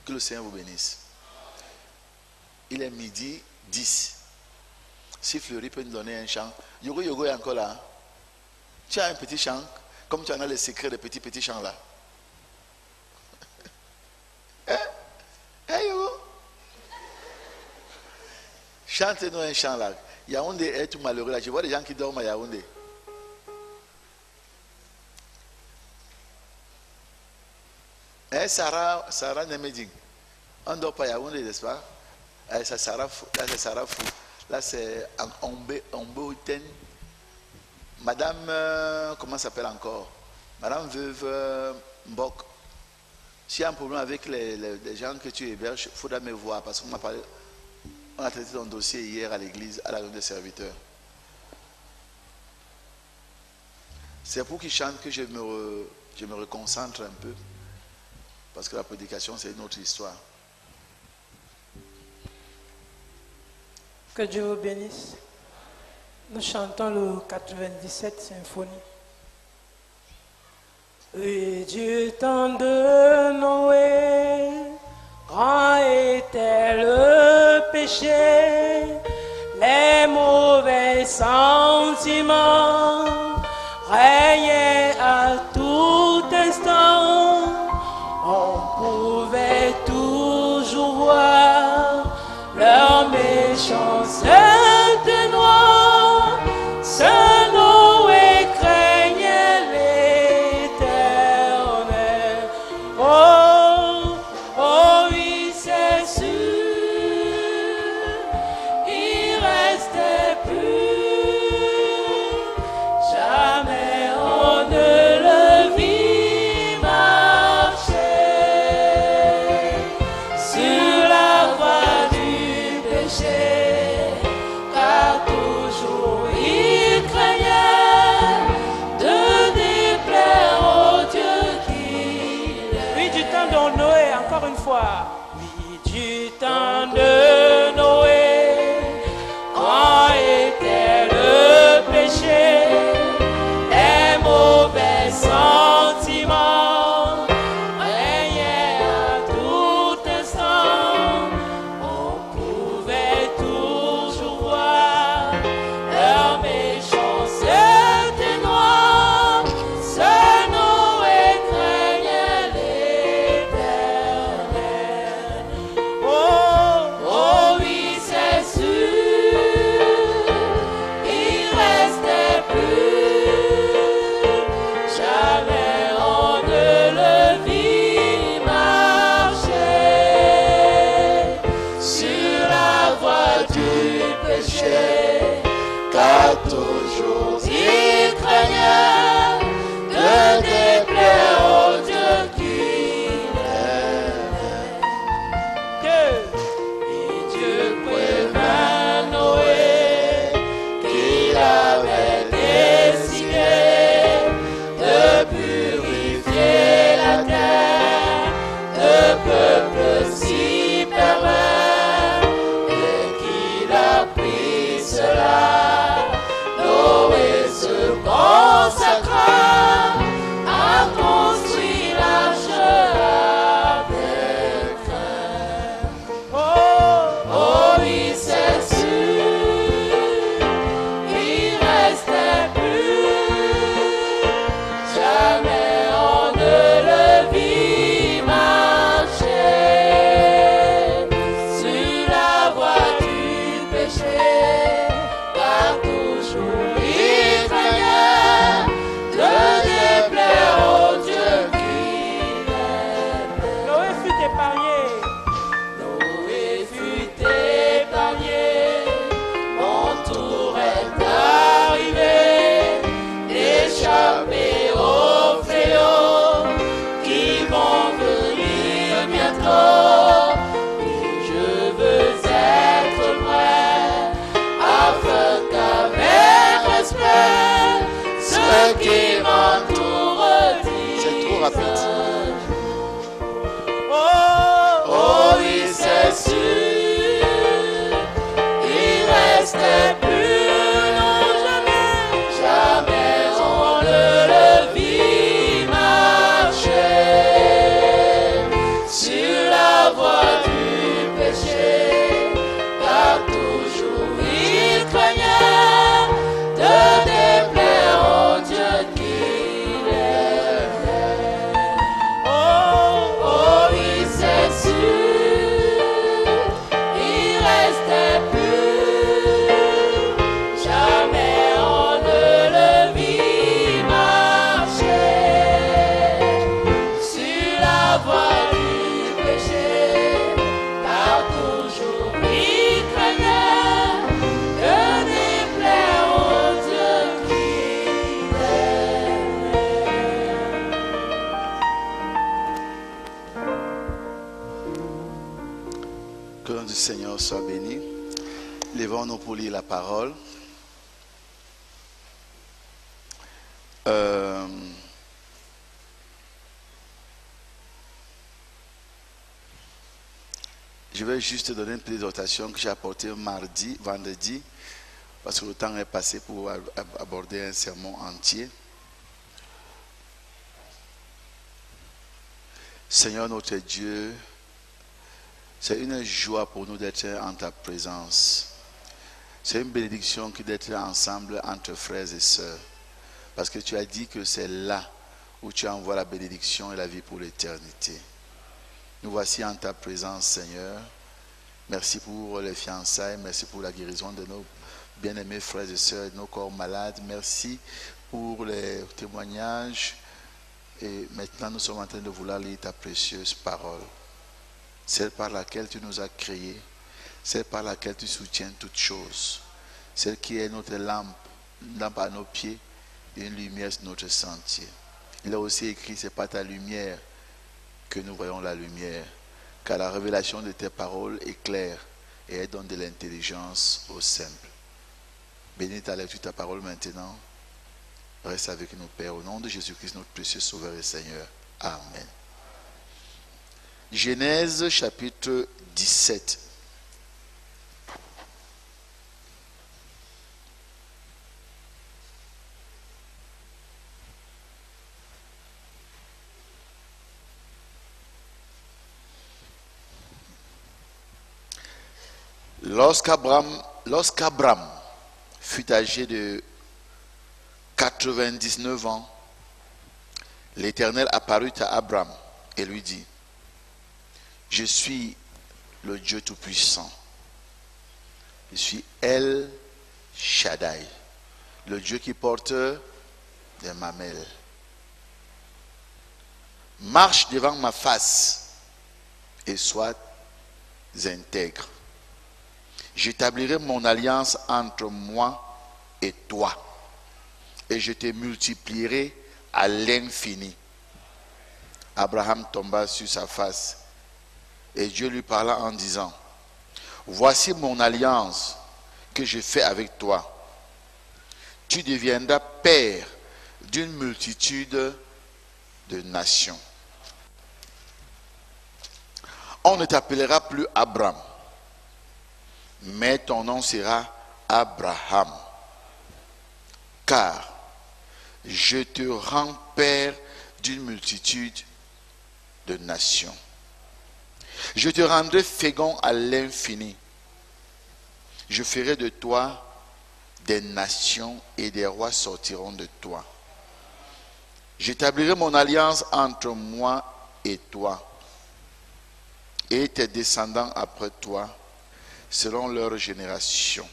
Que le Seigneur vous bénisse. Il est midi 10. Si Fleury peut nous donner un chant. Yogo Yogo est encore là. Tu as un petit chant, comme tu en as les secrets des petits chants là. Yogo. Chante-nous un chant là. Yaoundé est tout malheureux là. Je vois des gens qui dorment à Yaoundé. Sarah Nemeding. On ne dort pas à Yaoundé, n'est-ce pas? Là, c'est Sarah Fou. Là, c'est Ombeouten. Madame, comment s'appelle encore? Madame Veuve Mbok. S'il y a un problème avec les gens que tu héberges, il faudra me voir parce qu'on m'a parlé. On a traité ton dossier hier à l'église, à la réunion des serviteurs. C'est pour qu'ils chantent que je me reconcentre un peu. Parce que la prédication, c'est une autre histoire. Que Dieu vous bénisse. Nous chantons le 97 symphonie. Oui, du temps de Noé, grand était le péché, les mauvais sentiments régnaient à tout instant. On pouvait toujours voir leur méchanceté noire. Seul Noé craignait l'Éternel. Oh, oh oui, c'est sûr, il restait plus. Jamais on ne le vit marcher sur la voie du péché, car toujours il craignait de déplaire au Dieu qu'il est. Oui, du temps de Noé, encore une fois. Oui, du temps de Noé, quand était le péché, les mauvais sentiments régnaient à tout instant. On pouvait toujours voir leur méchanceté noire. Seul Noé craignait l'Éternel. Oh, oh oui, c'est sûr, il restait plus. Jamais on ne le vit marcher sur la voie du péché, car toujours il craignait de déplaire au Dieu qu'il aimait. Et Dieu prévint Noé qu'il avait décidé de purifier la terre de peuples si pervers, et qu'il a pris cela. Noé se consacra à construire l'arche avec crainte. Oh, oh oui, c'est sûr, il restait plus. Jamais on ne le vit marcher sur la voie du péché, car toujours il craignait de déplaire au Dieu qu'il aimait. Noé fut épargné. Noé fut épargné. Mon tour est arrivé, échappé aux fléaux qui vont venir bientôt. Et je veux être prêt afin qu'avec respect ceux qui m'entourent disent: C'est trop rapide. Oh, oh oui, c'est sûr, il restait plus. Non, jamais, jamais on ne le vit marcher sur la voie Que le nom du Seigneur soit béni. Lèvons-nous pour lire la parole. Je vais juste donner une petite exhortation que j'ai apportée vendredi, parce que le temps est passé pour aborder un sermon entier. Seigneur notre Dieu, c'est une joie pour nous d'être en ta présence. C'est une bénédiction que d'être ensemble entre frères et sœurs. Parce que tu as dit que c'est là où tu envoies la bénédiction et la vie pour l'éternité. Nous voici en ta présence, Seigneur. Merci pour les fiançailles, merci pour la guérison de nos bien-aimés frères et sœurs, de nos corps malades. Merci pour les témoignages. Et maintenant, nous sommes en train de vouloir lire ta précieuse parole. Celle par laquelle tu nous as créés, celle par laquelle tu soutiens toutes choses, celle qui est notre lampe, une lampe à nos pieds et une lumière sur notre sentier. Il a aussi écrit, c'est par ta lumière que nous voyons la lumière, car la révélation de tes paroles est claire et elle donne de l'intelligence au simple. Bénis ta lecture, ta parole maintenant. Reste avec nous, Père, au nom de Jésus-Christ, notre précieux Sauveur et Seigneur. Amen. Genèse chapitre 17. Lorsqu'Abraham fut âgé de 99 ans, l'Éternel apparut à Abraham et lui dit: je suis le Dieu Tout-Puissant. Je suis El Shaddai, le Dieu qui porte des mamelles. Marche devant ma face et sois intègre. J'établirai mon alliance entre moi et toi, et je te multiplierai à l'infini. Abraham tomba sur sa face, et Dieu lui parla en disant: voici mon alliance que je fais avec toi. Tu deviendras père d'une multitude de nations. On ne t'appellera plus Abraham, mais ton nom sera Abraham, car je te rends père d'une multitude de nations. Je te rendrai fécond à l'infini. Je ferai de toi des nations et des rois sortiront de toi. J'établirai mon alliance entre moi et toi et tes descendants après toi selon leur génération.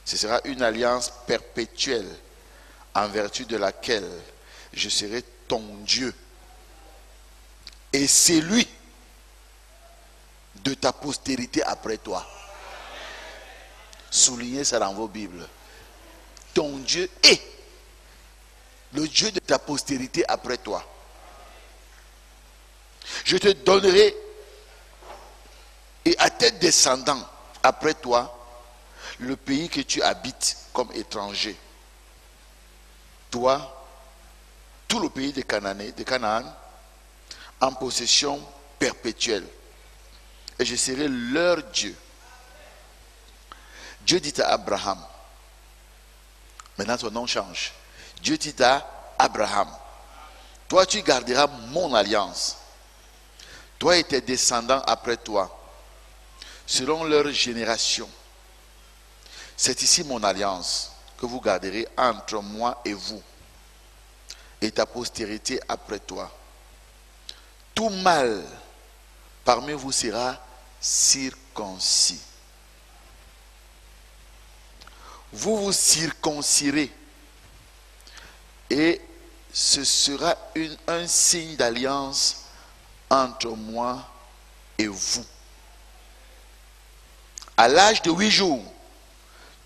Ce sera une alliance perpétuelle en vertu de laquelle je serai ton Dieu et celui de ta postérité après toi. Soulignez ça dans vos Bibles. Ton Dieu est le Dieu de ta postérité après toi. Je te donnerai et à tes descendants après toi le pays que tu habites comme étranger. Toi, tout le pays de Canaan, en possession perpétuelle. Et je serai leur Dieu. Dieu dit à Abraham, maintenant ton nom change. Dieu dit à Abraham, toi tu garderas mon alliance, toi et tes descendants après toi, selon leur génération. C'est ici mon alliance que vous garderez entre moi et vous, et ta postérité après toi. Tout mâle parmi vous sera circoncis. Vous vous circoncirez et ce sera un signe d'alliance entre moi et vous. À l'âge de 8 jours,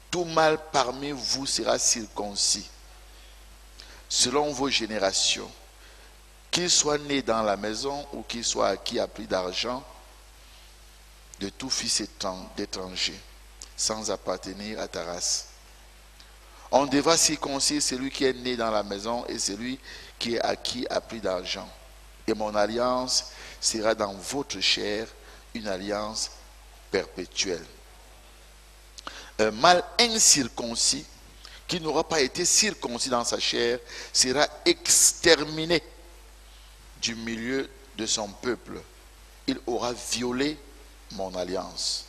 tout mâle parmi vous sera circoncis, selon vos générations, qu'il soit né dans la maison ou qu'il soit acquis à prix d'argent de tout fils d'étranger, sans appartenir à ta race. On devra circoncire celui qui est né dans la maison et celui qui est acquis à prix d'argent. Et mon alliance sera dans votre chair, une alliance perpétuelle. Un mâle incirconcis qui n'aura pas été circoncis dans sa chair sera exterminé du milieu de son peuple. Il aura violé mon alliance.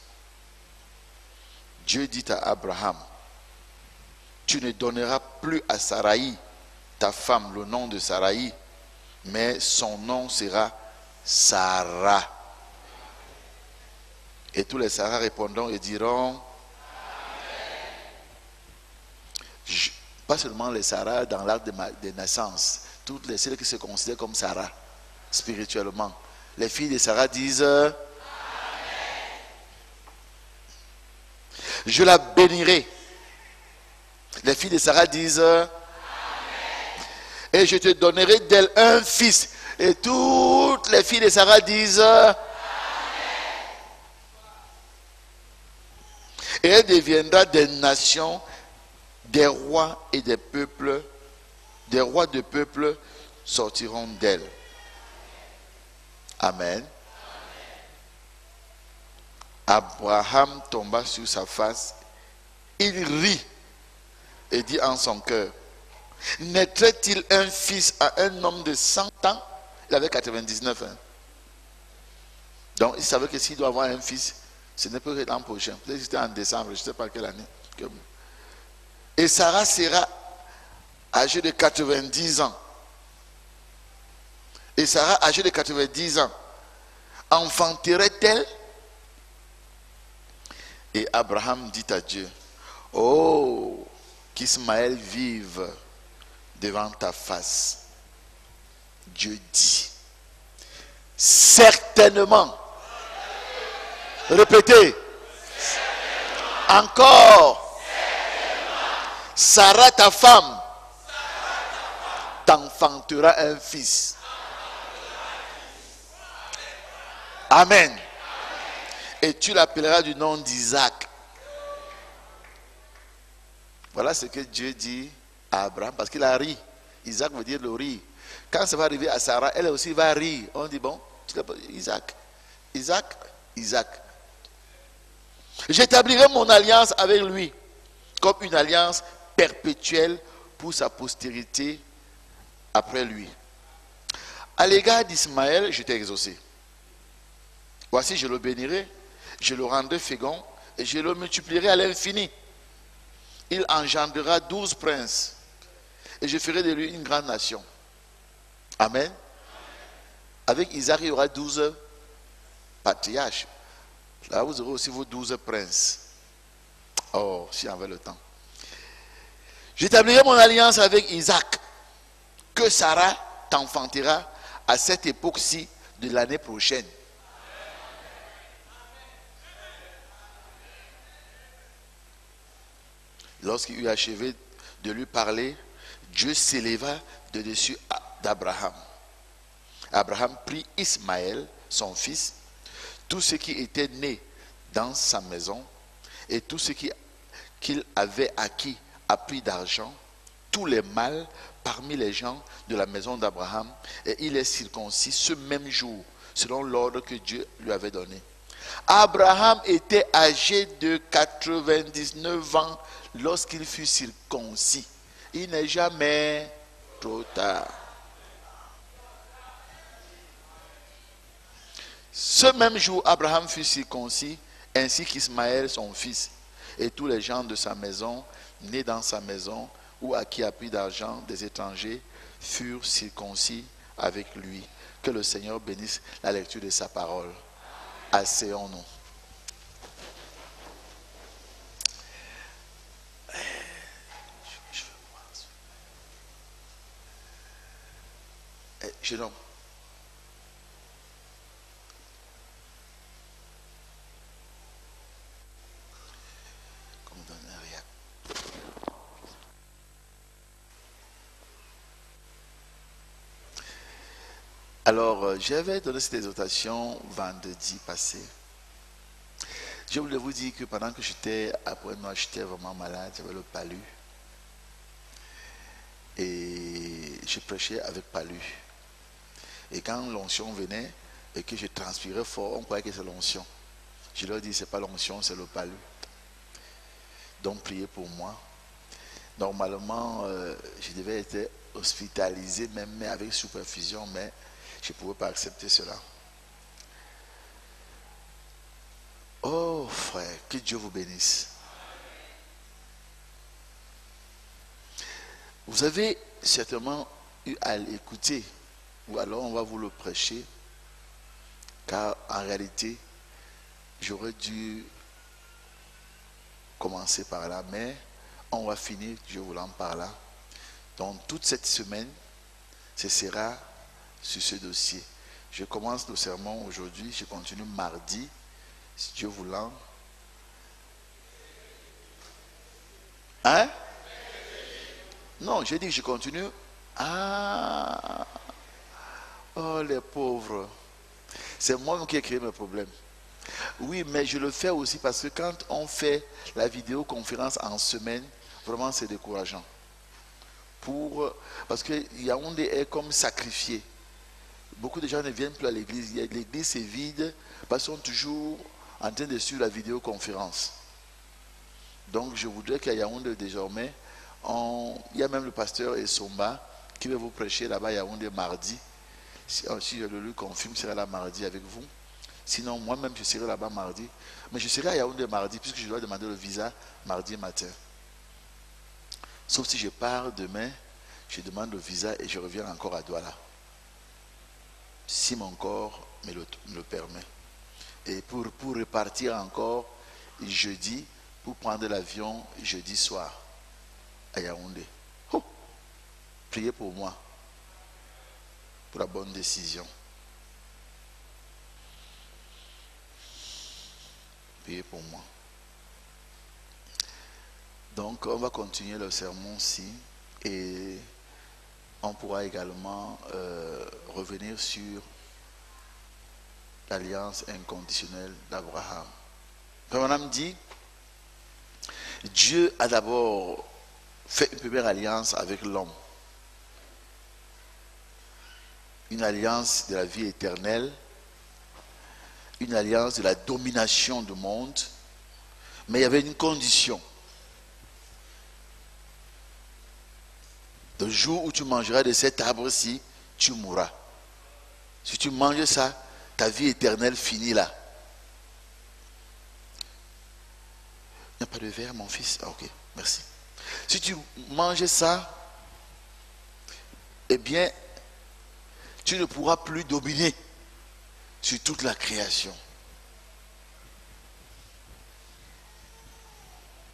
Dieu dit à Abraham, tu ne donneras plus à Saraï, ta femme, le nom de Saraï, mais son nom sera Sarah. Et tous les Sarah répondront et diront, pas seulement les Sarah dans l'acte de naissance, toutes les celles qui se considèrent comme Sarah, spirituellement. Les filles de Sarah disent, Amen. Je la bénirai. Les filles de Sarah disent, Amen. Et je te donnerai d'elle un fils. Et toutes les filles de Sarah disent, Amen. Et elle deviendra des nations, des rois et des peuples, des rois de peuples sortiront d'elle. Amen. Abraham tomba sur sa face, il rit et dit en son cœur, naîtrait-il un fils à un homme de 100 ans? Il avait 99 ans. Donc il savait que s'il doit avoir un fils, ce n'est pas que l'an prochain. Peut-être que c'était en décembre, je ne sais pas quelle année. Et Sarah sera âgée de 90 ans. Et Sarah, âgée de 90 ans, enfanterait-elle? Et Abraham dit à Dieu, oh, qu'Ismaël vive devant ta face. Dieu dit, certainement. Répétez. Encore. Sarah, ta femme, t'enfantera un fils. Amen. Et tu l'appelleras du nom d'Isaac. Voilà ce que Dieu dit à Abraham, parce qu'il a ri. Isaac veut dire le rire. Quand ça va arriver à Sarah, elle aussi va rire. On dit, bon, Isaac, Isaac, Isaac. J'établirai mon alliance avec lui comme une alliance perpétuelle pour sa postérité après lui. À l'égard d'Ismaël, je t'ai exaucé. Voici, je le bénirai, je le rendrai fécond et je le multiplierai à l'infini. Il engendrera 12 princes et je ferai de lui une grande nation. Amen. Avec Isaac, il y aura 12 patriarches. Là, vous aurez aussi vos 12 princes. Oh, si on avait le temps. J'établirai mon alliance avec Isaac, que Sarah t'enfantera à cette époque-ci de l'année prochaine. Lorsqu'il eut achevé de lui parler, Dieu s'éleva de dessus d'Abraham. Abraham prit Ismaël, son fils, tout ce qui était né dans sa maison et tout ce qu'il avait acquis à prix d'argent, tous les mâles parmi les gens de la maison d'Abraham, et il est circoncis ce même jour, selon l'ordre que Dieu lui avait donné. Abraham était âgé de 99 ans lorsqu'il fut circoncis. Il n'est jamais trop tard. Ce même jour, Abraham fut circoncis, ainsi qu'Ismaël son fils, et tous les gens de sa maison, nés dans sa maison, ou à qui a pris d'argent des étrangers, furent circoncis avec lui. Que le Seigneur bénisse la lecture de sa parole. Asseyons-nous. Jeune homme. Alors, j'avais donné cette exhortation vendredi passé. Je voulais vous dire que pendant que j'étais à Pointe-Noire, j'étais vraiment malade, j'avais le palu. Et je prêchais avec palu. Et quand l'onction venait et que je transpirais fort, on croyait que c'est l'onction. Je leur dis, c'est pas l'onction, c'est le palu. Donc priez pour moi. Normalement, je devais être hospitalisé, même avec supervision, mais je ne pouvais pas accepter cela. Oh frère, que Dieu vous bénisse. Vous avez certainement eu à l'écouter, ou alors on va vous le prêcher, car en réalité, j'aurais dû commencer par là, mais on va finir, Dieu voulant, par là. Donc toute cette semaine, ce sera sur ce dossier. Je commence le sermon aujourd'hui, je continue mardi, si Dieu voulant. Hein? Non, j'ai dit que je continue. Ah! Oh les pauvres. C'est moi qui ai créé mes problèmes. Oui, mais je le fais aussi parce que quand on fait la vidéoconférence en semaine, vraiment c'est décourageant. Parce que Yaoundé est comme sacrifié. Beaucoup de gens ne viennent plus à l'église. L'église est vide parce qu'ils sont toujours en train de suivre la vidéoconférence. Donc je voudrais qu'à Yaoundé désormais, il y a même le pasteur Essomba qui va vous prêcher là-bas à Yaoundé mardi. Si je le confirme, je serai là mardi avec vous. Sinon, moi-même, je serai là-bas mardi. Mais je serai à Yaoundé mardi, puisque je dois demander le visa mardi matin. Sauf si je pars demain, je demande le visa et je reviens encore à Douala. Si mon corps me le permet. Et pour repartir encore jeudi, pour prendre l'avion jeudi soir à Yaoundé. Oh, priez pour moi, pour la bonne décision. Priez pour moi. Donc, on va continuer le sermon-ci et on pourra également revenir sur l'alliance inconditionnelle d'Abraham. Madame dit, Dieu a d'abord fait une première alliance avec l'homme. Une alliance de la vie éternelle, une alliance de la domination du monde, mais il y avait une condition. Le jour où tu mangeras de cet arbre-ci, tu mourras. Si tu manges ça, ta vie éternelle finit là. Il n'y a pas de verre, mon fils? Ah, ok, merci. Si tu manges ça, eh bien, tu ne pourras plus dominer sur toute la création.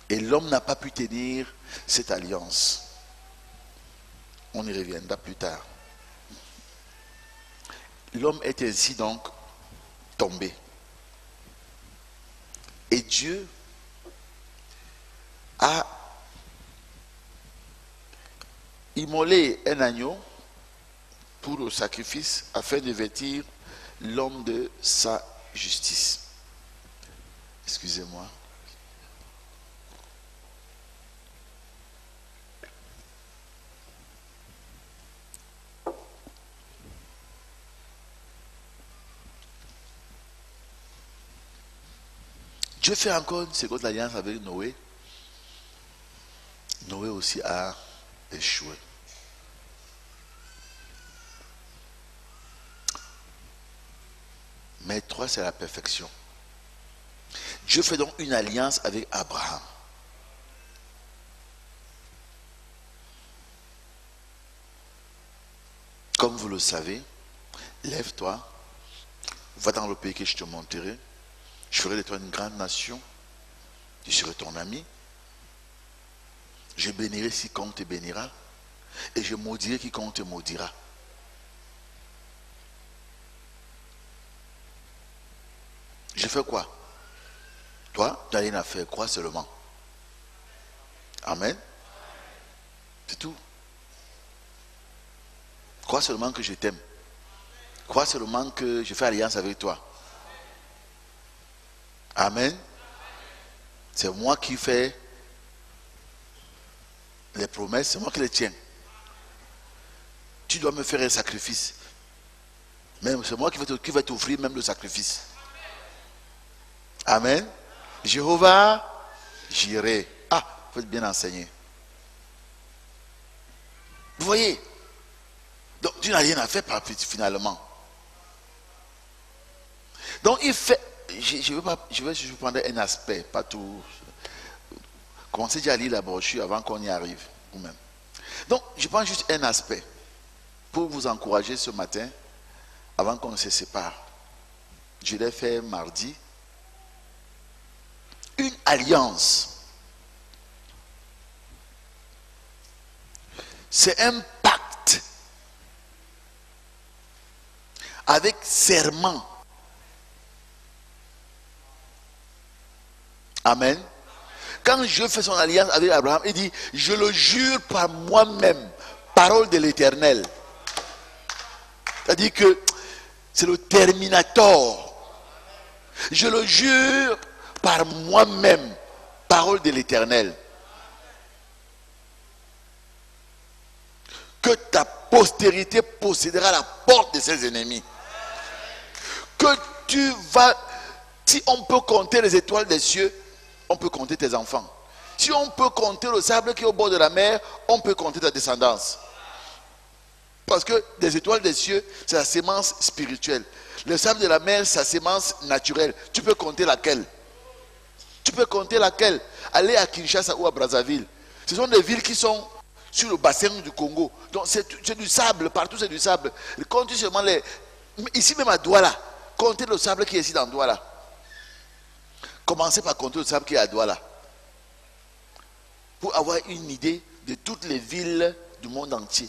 Et l'homme n'a pas pu tenir cette alliance. On y reviendra plus tard. L'homme est ainsi donc tombé. Et Dieu a immolé un agneau pour le sacrifice afin de vêtir l'homme de sa justice. Excusez-moi. Dieu fait encore une seconde alliance avec Noé. Noé aussi a échoué. Mais 3, c'est la perfection. Dieu fait donc une alliance avec Abraham. Comme vous le savez, lève-toi, va dans le pays que je te montrerai. Je ferai de toi une grande nation. Je serai ton ami. Je bénirai si quiconque te bénira. Et je maudirai quiconque te maudira. Je fais quoi? Toi, tu n'as rien à faire. Crois seulement. Amen. C'est tout. Crois seulement que je t'aime. Crois seulement que je fais alliance avec toi. Amen. C'est moi qui fais les promesses, c'est moi qui les tiens. Tu dois me faire un sacrifice. Même c'est moi qui vais t'offrir même le sacrifice. Amen. Jéhovah, j'irai. Ah, vous êtes bien enseigné. Vous voyez? Donc tu n'as rien à faire finalement. Donc il fait. Je vais prendre un aspect, pas tout. Commencez déjà à lire la brochure avant qu'on y arrive, vous-même. Donc, je prends juste un aspect pour vous encourager ce matin, avant qu'on se sépare. Je l'ai fait mardi. Une alliance. C'est un pacte avec serment. Amen. Quand Dieu fait son alliance avec Abraham, il dit, je le jure par moi-même, parole de l'Éternel. C'est-à-dire que c'est le terminator. Je le jure par moi-même, parole de l'Éternel. Que ta postérité possédera la porte de ses ennemis. Que tu vas, si on peut compter les étoiles des cieux, on peut compter tes enfants. Si on peut compter le sable qui est au bord de la mer, on peut compter ta descendance. Parce que les étoiles des cieux, c'est la sémence spirituelle. Le sable de la mer, c'est la sémence naturelle. Tu peux compter laquelle? Tu peux compter laquelle? Allez à Kinshasa ou à Brazzaville. Ce sont des villes qui sont sur le bassin du Congo. Donc c'est du sable, partout c'est du sable. Comptez seulement les... Ici même à Douala, comptez le sable qui est ici dans Douala. Commencez par compter le sable qui est à Douala. Pour avoir une idée de toutes les villes du monde entier.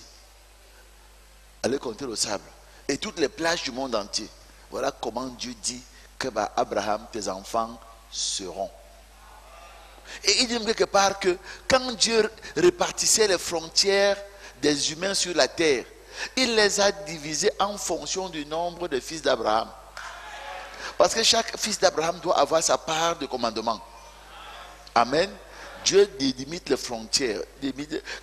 Allez compter le sable. Et toutes les plages du monde entier. Voilà comment Dieu dit que Abraham, tes enfants seront. Et il dit quelque part que quand Dieu répartissait les frontières des humains sur la terre, il les a divisés en fonction du nombre de fils d'Abraham. Parce que chaque fils d'Abraham doit avoir sa part de commandement. Amen. Dieu délimite les frontières.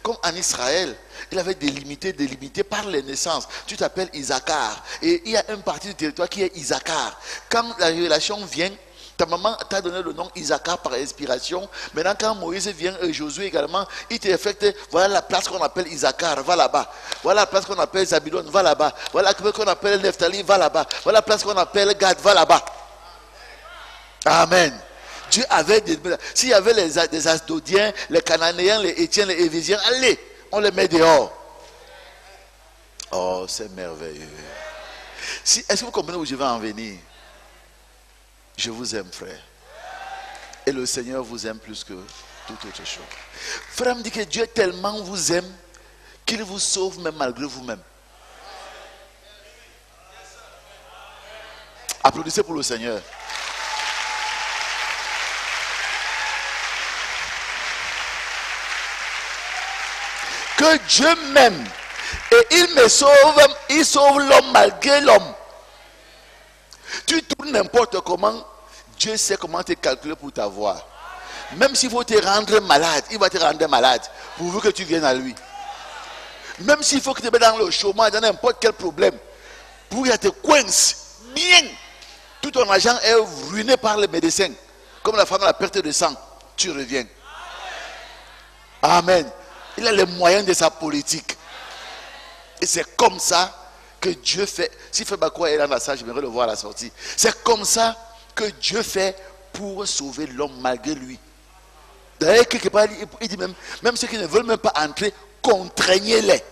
Comme en Israël, il avait délimité par les naissances. Tu t'appelles Issachar. Et il y a une partie du territoire qui est Issachar. Quand la révélation vient, ta maman t'a donné le nom Issachar par inspiration. Maintenant, quand Moïse vient, et Josué également, il t'effectue, voilà la place qu'on appelle Issachar, va là-bas. Voilà la place qu'on appelle Zabulon, va là-bas. Voilà la place qu'on appelle Nephtali, va là-bas. Voilà la place qu'on appelle Gad, va là-bas. Amen. Dieu avait s'il y avait des Asdodiens, les Cananéens, les Étiens, les Évésiens, allez, on les met dehors. Oh, c'est merveilleux. Est-ce que vous comprenez où je vais en venir? Je vous aime, frère. Et le Seigneur vous aime plus que toute autre chose. Frère me dit que Dieu tellement vous aime qu'il vous sauve même malgré vous-même. Applaudissez pour le Seigneur. Que Dieu m'aime et il me sauve, il sauve l'homme malgré l'homme. Tu tournes n'importe comment, Dieu sait comment te calculer pour t'avoir. Même s'il faut te rendre malade, il va te rendre malade pourvu que tu viennes à lui. Même s'il faut que tu te mettes dans le chômage, dans n'importe quel problème, pour qu'il te coince bien. Tout ton argent est ruiné par les médecins. Comme la femme à la perte de sang, tu reviens. Amen. Il a les moyens de sa politique. Et c'est comme ça que Dieu fait. Si Febakwa est dans ça, j'aimerais le voir à la sortie. C'est comme ça que Dieu fait pour sauver l'homme malgré lui. D'ailleurs, quelque part, il dit même ceux qui ne veulent même pas entrer, contraignez-les.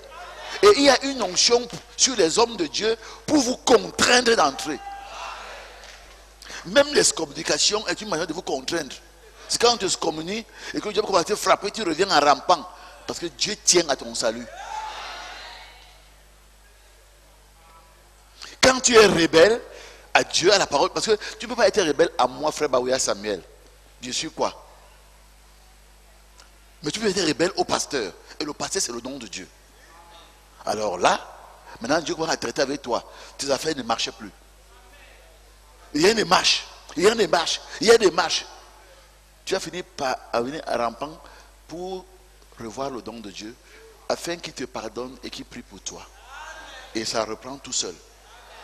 Et il y a une onction sur les hommes de Dieu pour vous contraindre d'entrer. Même l'excommunication est une manière de vous contraindre. C'est quand on te communie et que Dieu commence à te frapper, tu reviens en rampant. Parce que Dieu tient à ton salut. Quand tu es rebelle à Dieu, à la parole, parce que tu ne peux pas être rebelle à moi, frère Baouya Samuel. Je suis quoi? Mais tu peux être rebelle au pasteur. Et le pasteur, c'est le don de Dieu. Alors là, maintenant Dieu va traiter avec toi. Tes affaires ne marchent plus. Il y a des marches. Il y a des marches. Il y a des marches. tu as fini par venir à rampant pour revoir le don de Dieu, afin qu'il te pardonne et qu'il prie pour toi. Et ça reprend tout seul.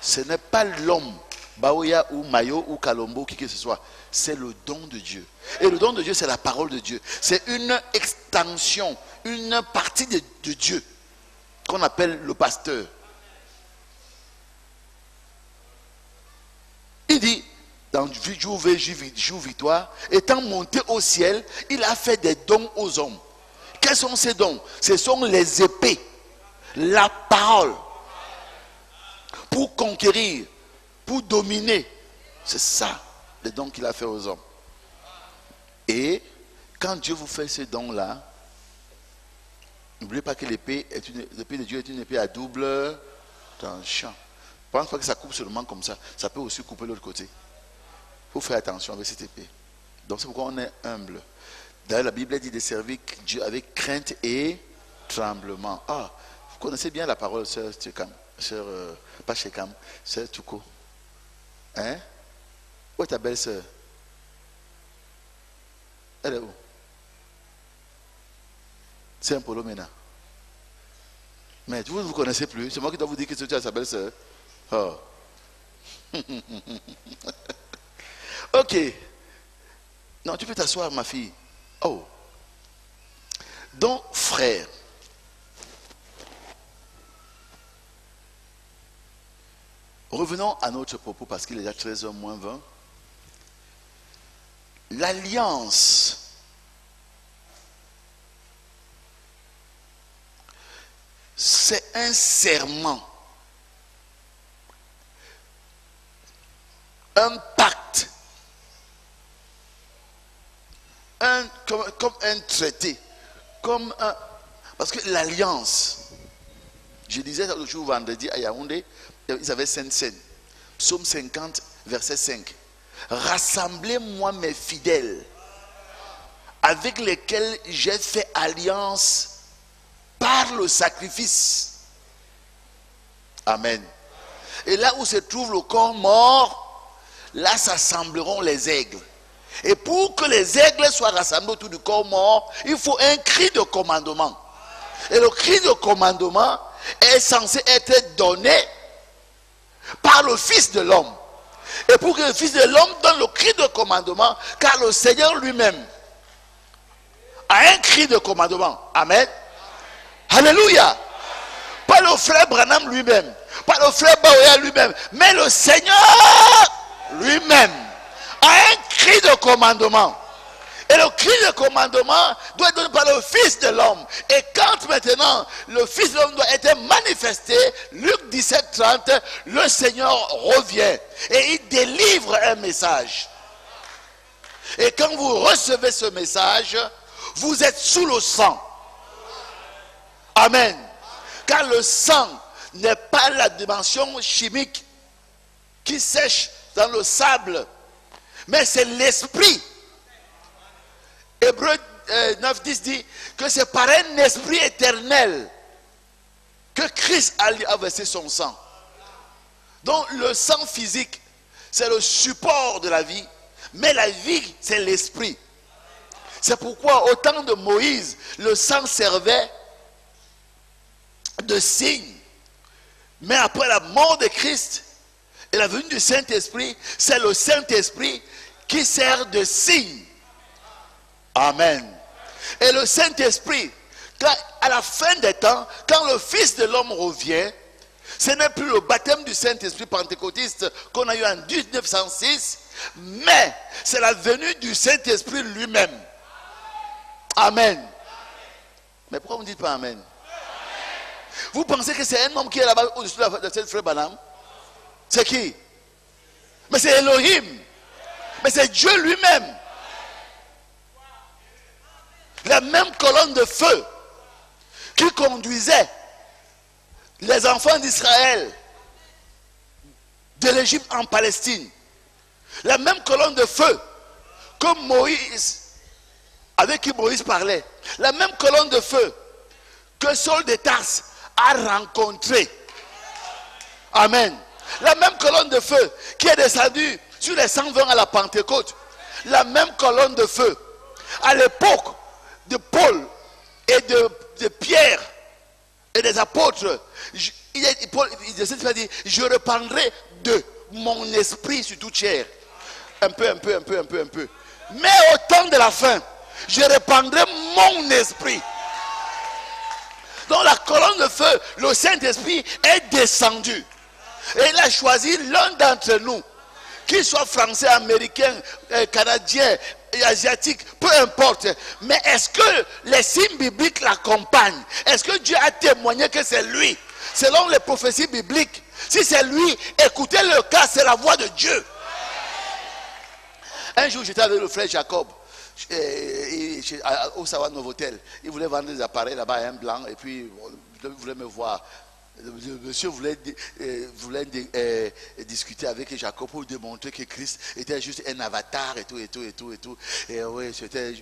Ce n'est pas l'homme, Baoya ou Mayo ou Kalombo, qui que ce soit. C'est le don de Dieu. Et le don de Dieu, c'est la parole de Dieu. C'est une extension, une partie de Dieu, qu'on appelle le pasteur. Il dit, dans jour victoire, étant monté au ciel, il a fait des dons aux hommes. Quels sont ces dons? Ce sont les épées, la parole, pour conquérir, pour dominer. C'est ça, les dons qu'il a fait aux hommes. Et quand Dieu vous fait ces dons-là, n'oubliez pas que l'épée de Dieu est une épée à double tranchant. Ne pense pas que ça coupe seulement comme ça. Ça peut aussi couper l'autre côté. Il faut faire attention avec cette épée. Donc c'est pourquoi on est humble. D'ailleurs, la Bible dit de servir Dieu avec crainte et tremblement. Ah, vous connaissez bien la parole, sœur Tchekam, pas Tchekam, sœur Touko. Hein? Où est ta belle-sœur? Elle est où? C'est un polo maintenant. Mais vous ne vous connaissez plus. C'est moi qui dois vous dire que tu as sa belle-sœur. Oh. Ok. Non, tu peux t'asseoir, ma fille. Oh. Donc, frère, revenons à notre propos parce qu'il est déjà 13h moins 20. L'alliance c'est un serment, un pacte, comme un traité, parce que l'alliance, je disais l'autre jour vendredi à Yaoundé, ils avaient Sainte Seine, Psaume 50, verset 5. Rassemblez-moi mes fidèles, avec lesquels j'ai fait alliance par le sacrifice. Amen. Et là où se trouve le corps mort, là s'assembleront les aigles. Et pour que les aigles soient rassemblés autour du corps mort, il faut un cri de commandement. Et le cri de commandement est censé être donné par le Fils de l'homme. Et pour que le Fils de l'homme donne le cri de commandement, car le Seigneur lui-même a un cri de commandement. Amen. Alléluia. Pas le frère Branham lui-même, pas le frère Baoya lui-même, mais le Seigneur lui-même a un cri de commandement. Et le cri de commandement doit être donné par le Fils de l'homme. Et quand maintenant le Fils de l'homme doit être manifesté, Luc 17, 30, le Seigneur revient et il délivre un message. Et quand vous recevez ce message, vous êtes sous le sang. Amen. Car le sang n'est pas la dimension chimique qui sèche dans le sable, mais c'est l'esprit. Hébreux 9:10 dit que c'est par un esprit éternel que Christ a versé son sang. Donc le sang physique, c'est le support de la vie, mais la vie, c'est l'esprit. C'est pourquoi au temps de Moïse, le sang servait de signe. Mais après la mort de Christ et la venue du Saint-Esprit, c'est le Saint-Esprit qui sert de signe. Amen. Et le Saint-Esprit, à la fin des temps, quand le Fils de l'homme revient, ce n'est plus le baptême du Saint-Esprit pentecôtiste qu'on a eu en 1906, mais c'est la venue du Saint-Esprit lui-même. Amen. Mais pourquoi vous ne dites pas Amen? Vous pensez que c'est un homme qui est là-bas au-dessus de cette frère Branham? C'est qui? Mais c'est Elohim. Mais c'est Dieu lui-même. La même colonne de feu qui conduisait les enfants d'Israël de l'Égypte en Palestine. La même colonne de feu que Moïse, avec qui Moïse parlait. La même colonne de feu que Saul de Tarse a rencontré. Amen. La même colonne de feu qui est descendue sur les 120 à la Pentecôte. La même colonne de feu À l'époque de Paul et de Pierre et des apôtres, Paul dit, je répandrai de mon esprit sur toute chair. Un peu. Mais au temps de la fin, je répandrai mon esprit. Donc la colonne de feu, le Saint-Esprit est descendu. Et il a choisi l'un d'entre nous, qu'il soit français, américain, canadien, asiatique, peu importe. Mais est-ce que les signes bibliques l'accompagnent? Est-ce que Dieu a témoigné que c'est lui? Selon les prophéties bibliques, si c'est lui, écoutez le cas, c'est la voix de Dieu. Un jour, j'étais avec le frère Jacob au Sawa Novotel. Il voulait vendre des appareils là-bas, un blanc, et puis il voulait me voir. Le monsieur voulait discuter avec Jacob pour démontrer que Christ était juste un avatar et tout. Et oui, c'était.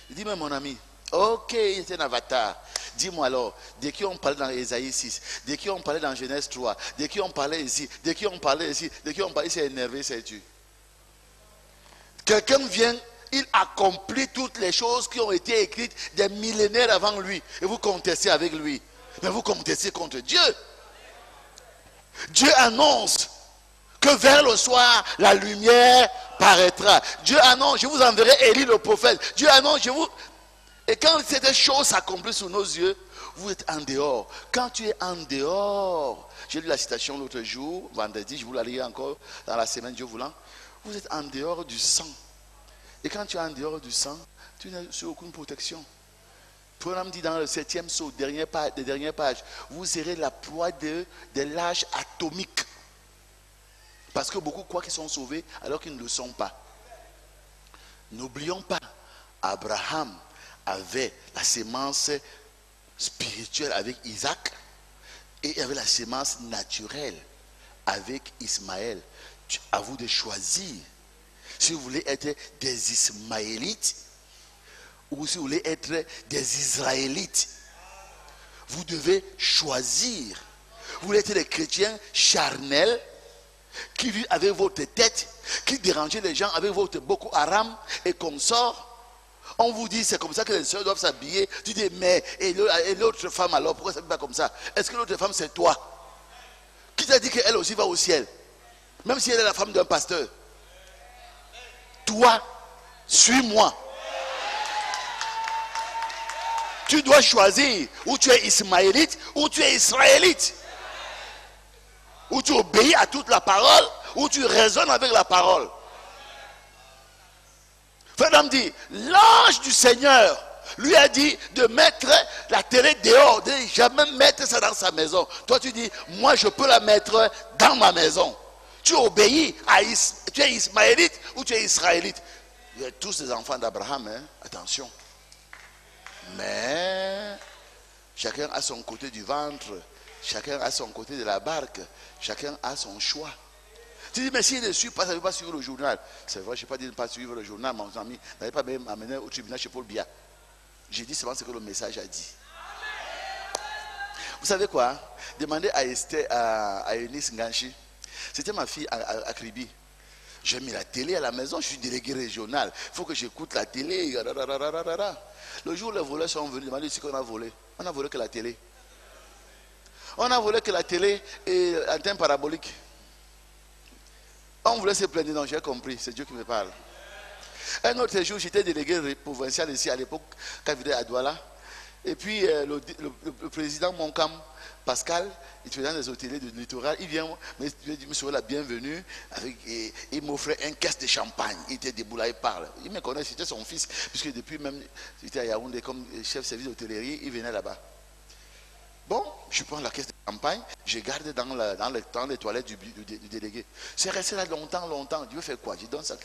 Il dit, mais mon ami, ok, il était un avatar. Dis-moi alors, de qui on parlait dans Ésaïe 6, de qui on parlait dans Genèse 3, de qui on parlait ici, de qui on parlait ici, de qui on parlait, il s'est énervé, sais-tu. Quelqu'un vient, il accomplit toutes les choses qui ont été écrites des millénaires avant lui. Et vous contestez avec lui. Mais vous contestez contre Dieu. Dieu annonce que vers le soir, la lumière paraîtra. Dieu annonce, je vous enverrai Élie le prophète. Dieu annonce, je vous... Et quand cette chose s'accomplit sous nos yeux, vous êtes en dehors. Quand tu es en dehors, j'ai lu la citation l'autre jour, vendredi, je vous la lis encore dans la semaine, Dieu voulant. Vous êtes en dehors du sang. Et quand tu es en dehors du sang, tu n'as sur aucune protection. Pronom dit dans le 7e saut, dernière page, vous serez la proie des lâches atomiques. Parce que beaucoup croient qu'ils sont sauvés alors qu'ils ne le sont pas. N'oublions pas, Abraham avait la sémence spirituelle avec Isaac et il avait la sémence naturelle avec Ismaël. À vous de choisir si vous voulez être des Ismaélites ou si vous voulez être des Israélites. Vous devez choisir. Vous voulez être des chrétiens charnels qui vivent avec votre tête, qui dérangent les gens avec votre Boko Haram et consorts. On vous dit c'est comme ça que les sœurs doivent s'habiller. Tu dis mais et l'autre femme alors pourquoi ça ne fait pas comme ça? Est-ce que l'autre femme c'est toi? Qui t'a dit qu'elle aussi va au ciel? Même si elle est la femme d'un pasteur. Toi, suis-moi. Tu dois choisir où tu es ismaélite ou tu es israélite. Où tu obéis à toute la parole, où tu raisonnes avec la parole. Frère dit, l'ange du Seigneur lui a dit de mettre la télé dehors, de jamais mettre ça dans sa maison. Toi tu dis, moi je peux la mettre dans ma maison. Tu obéis à tu es ismaélite ou tu es israélite. Vous êtes tous des enfants d'Abraham, hein? Attention. Mais chacun a son côté du ventre, chacun a son côté de la barque, chacun a son choix. Tu dis, mais s'il ne suit pas, ça ne veut pas suivre le journal. C'est vrai, je n'ai pas dit de ne pas suivre le journal, mon ami. N'avez pas même amené au tribunal chez Paul Biya. J'ai dit seulement ce que le message a dit. Vous savez quoi? Demandez à Esther, à Eunice Nganchi. C'était ma fille à Kribi. J'ai mis la télé à la maison, je suis délégué régional. Il faut que j'écoute la télé. Le jour où les voleurs sont venus demander ce qu'on a volé. On n'a volé que la télé. On a volé que la télé et l'antenne parabolique. On voulait se plaindre, non, j'ai compris, c'est Dieu qui me parle. Un autre jour, j'étais délégué provincial ici à l'époque, quand je vivais à Douala. Et puis le président Moncam, Pascal, il faisait des hôteliers du littoral, il vient me souhaiter la bienvenue, il m'offrait un caisse de champagne. Il était debout là, il parle. Il me connaît, c'était son fils, puisque depuis même, j'étais à Yaoundé comme chef de service d'hôtellerie, il venait là-bas. Bon, je prends la caisse de champagne, je garde dans les toilettes du délégué. C'est resté là longtemps. Dieu fait quoi? Je donne ça.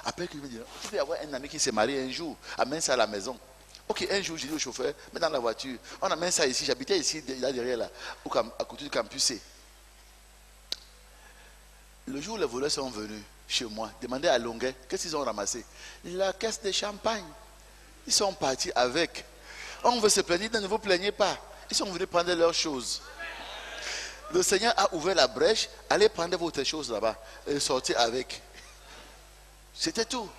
Après, il me dit, tu peux avoir un ami qui s'est marié un jour, amène ça à la maison. Ok, un jour, j'ai dit au chauffeur, mets dans la voiture, on amène ça ici, j'habitais ici, là derrière, là, à côté du campus C. Le jour où les voleurs sont venus chez moi, demander à Longuet, qu'est-ce qu'ils ont ramassé? La caisse de champagne. Ils sont partis avec. On veut se plaindre, ne vous plaignez pas. Ils sont venus prendre leurs choses. Le Seigneur a ouvert la brèche, allez prendre votre chose là-bas et sortir avec. C'était tout.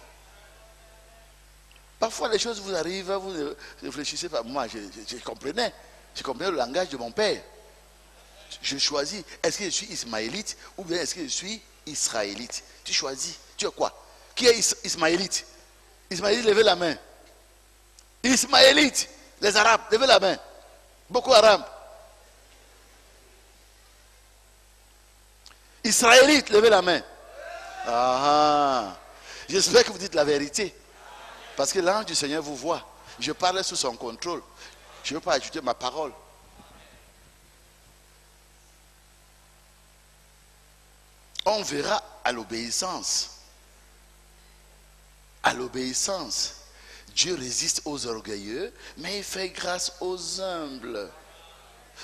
Parfois, les choses vous arrivent, vous ne réfléchissez pas. Moi, je comprenais. Je comprenais le langage de mon père. Je choisis, est-ce que je suis ismaélite ou bien est-ce que je suis israélite? Tu choisis. Tu es quoi? Qui est ismaélite? Ismaélite, levez la main. Ismaélite, les Arabes, levez la main. Boko Haram. Israélite, levez la main. Ah, j'espère que vous dites la vérité. Parce que l'ange du Seigneur vous voit. Je parle sous son contrôle. Je ne veux pas ajouter ma parole. On verra à l'obéissance. À l'obéissance. Dieu résiste aux orgueilleux, mais il fait grâce aux humbles.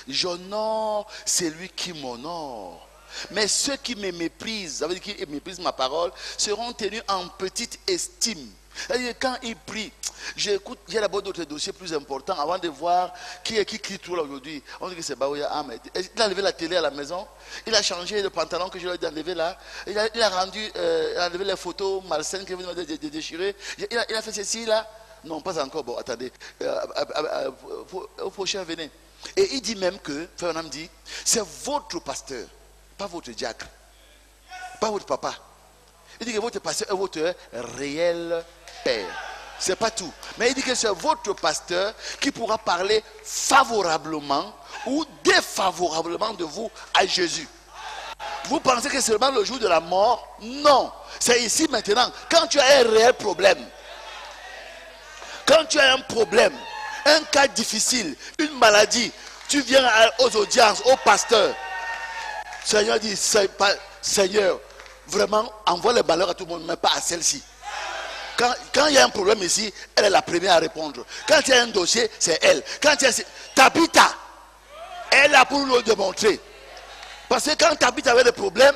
J'honore celui qui m'honore. Mais ceux qui me méprisent, ça veut dire qui méprisent ma parole, seront tenus en petite estime. C'est-à-dire quand ils prient, j'écoute, j'ai d'abord d'autres dossiers plus importants avant de voir qui crie tout là aujourd'hui. On dit que c'est Baouya Ahmed. Il a levé la télé à la maison, il a changé le pantalon que je lui ai enlevé là, il a enlevé les photos malsaines que vous m'avez déchirées. Il a fait ceci là. Non, pas encore. Bon, attendez. Au prochain, venez. Et il dit même que, Frère Nam dit, c'est votre pasteur, pas votre diacre, pas votre papa. Il dit que votre pasteur est votre réel père. C'est pas tout. Mais il dit que c'est votre pasteur qui pourra parler favorablement ou défavorablement de vous à Jésus. Vous pensez que c'est seulement le jour de la mort? Non. C'est ici maintenant. Quand tu as un réel problème, quand tu as un problème, un cas difficile, une maladie, tu viens aux audiences, au pasteur. Seigneur dit, Seigneur, vraiment, envoie le malheur à tout le monde, mais pas à celle-ci. Quand il y a un problème ici, elle est la première à répondre. Quand il y a un dossier, c'est elle. Quand il y a Tabitha, elle est là pour nous le démontrer. Parce que quand Tabitha avait des problèmes,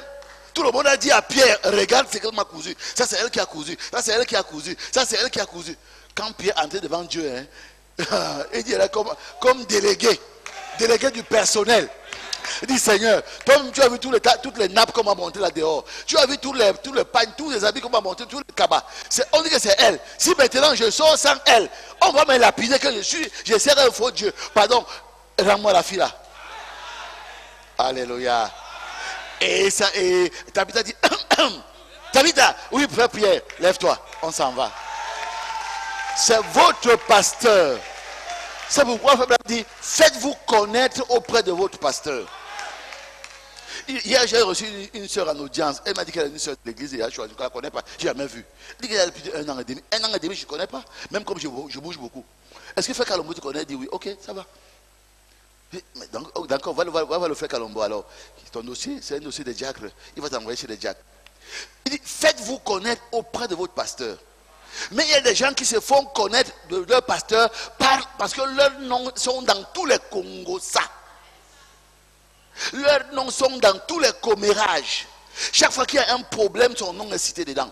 tout le monde a dit à Pierre, regarde ce qu'elle m'a cousu. Ça c'est elle qui a cousu. Ça c'est elle qui a cousu. Ça c'est elle qui a cousu. Quand Pierre entrait devant Dieu, il dirait comme délégué du personnel. Il dit, Seigneur, comme tu as vu toutes les nappes qu'on m'a montées là dehors, tu as vu tous les pagnes, tous les habits qu'on m'a montés, tous les cabas. On dit que c'est elle. Si maintenant je sors sans elle, on va me lapider que je serai un faux Dieu. Pardon, rends-moi la fille là. Alléluia. Et Tabitha dit, Tabitha, oui, frère Pierre, lève-toi, on s'en va. C'est votre pasteur. C'est pourquoi Frère dit, faites-vous connaître auprès de votre pasteur. Hier, j'ai reçu une soeur en audience. Elle m'a dit qu'elle est une soeur de l'église et je ne la connais pas. Je n'ai jamais vu. Elle dit qu'elle a depuis 1 an et demi. 1 an et demi, je ne connais pas. Même comme je bouge beaucoup. Est-ce que Frère Kalombo te connaît? Elle dit oui. Ok, ça va. D'accord, va le Frère Kalombo alors. Ton dossier, c'est un dossier de diacre. Il va t'envoyer chez les diacres. Il dit, faites-vous connaître auprès de votre pasteur. Mais il y a des gens qui se font connaître de leur pasteur parce que leurs noms sont dans tous les Congosa. Leurs noms sont dans tous les commérages. Chaque fois qu'il y a un problème, son nom est cité dedans.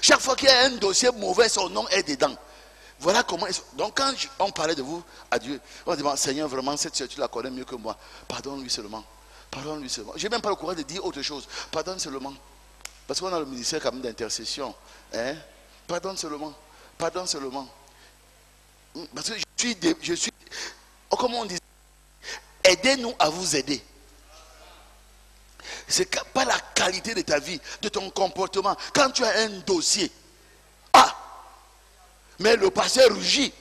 Chaque fois qu'il y a un dossier mauvais, son nom est dedans. Voilà comment. Donc quand on parlait de vous à Dieu, on dit, Seigneur, vraiment, cette soeur, tu la connais mieux que moi. Pardonne-lui seulement. Pardonne-lui seulement. Je n'ai même pas le courage de dire autre chose. Pardonne seulement. Parce qu'on a le ministère quand même d'intercession. Hein? Pardonne seulement. Pardonne seulement. Parce que je suis, comment on dit, aidez-nous à vous aider. C'est pas la qualité de ta vie, de ton comportement. Quand tu as un dossier, mais le pasteur rugit,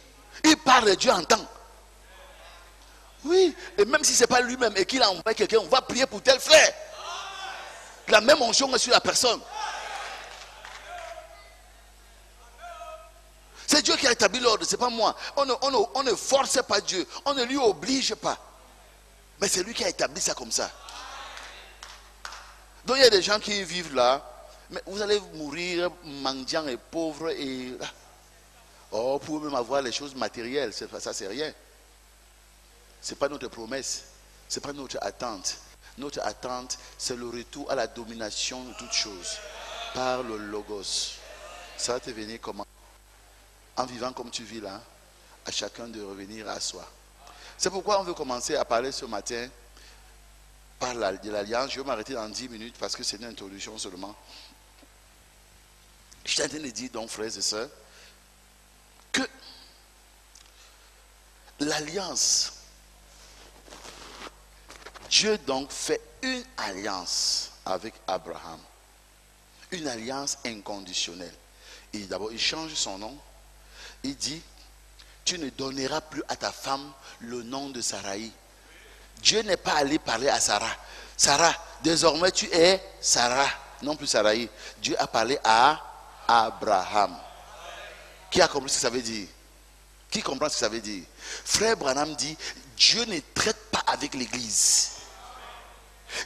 il parle de Dieu en temps. Oui, et même si ce n'est pas lui-même et qu'il a envoyé quelqu'un, on va prier pour tel frère. La même onction est sur la personne. C'est Dieu qui a établi l'ordre, ce n'est pas moi. On ne force pas Dieu, on ne lui oblige pas. Mais c'est lui qui a établi ça comme ça. Donc il y a des gens qui vivent là, mais vous allez mourir mendiant et pauvre et... Oh, pour même avoir les choses matérielles, ça c'est rien. Ce n'est pas notre promesse, ce n'est pas notre attente. Notre attente, c'est le retour à la domination de toutes choses par le Logos. Ça va te venir comment? En vivant comme tu vis là, à chacun de revenir à soi. C'est pourquoi on veut commencer à parler ce matin de l'alliance. Je vais m'arrêter dans 10 minutes parce que c'est une introduction seulement. Je suis en train de dire donc, frères et sœurs, que l'alliance. Dieu donc fait une alliance avec Abraham. Une alliance inconditionnelle. Et d'abord, il change son nom. Il dit, tu ne donneras plus à ta femme le nom de Sarai. Dieu n'est pas allé parler à Sarah. Sarah, désormais tu es Sarah, non plus Sarai. Dieu a parlé à Abraham. Qui a compris ce que ça veut dire? Qui comprend ce que ça veut dire? Frère Branham dit, Dieu ne traite pas avec l'église.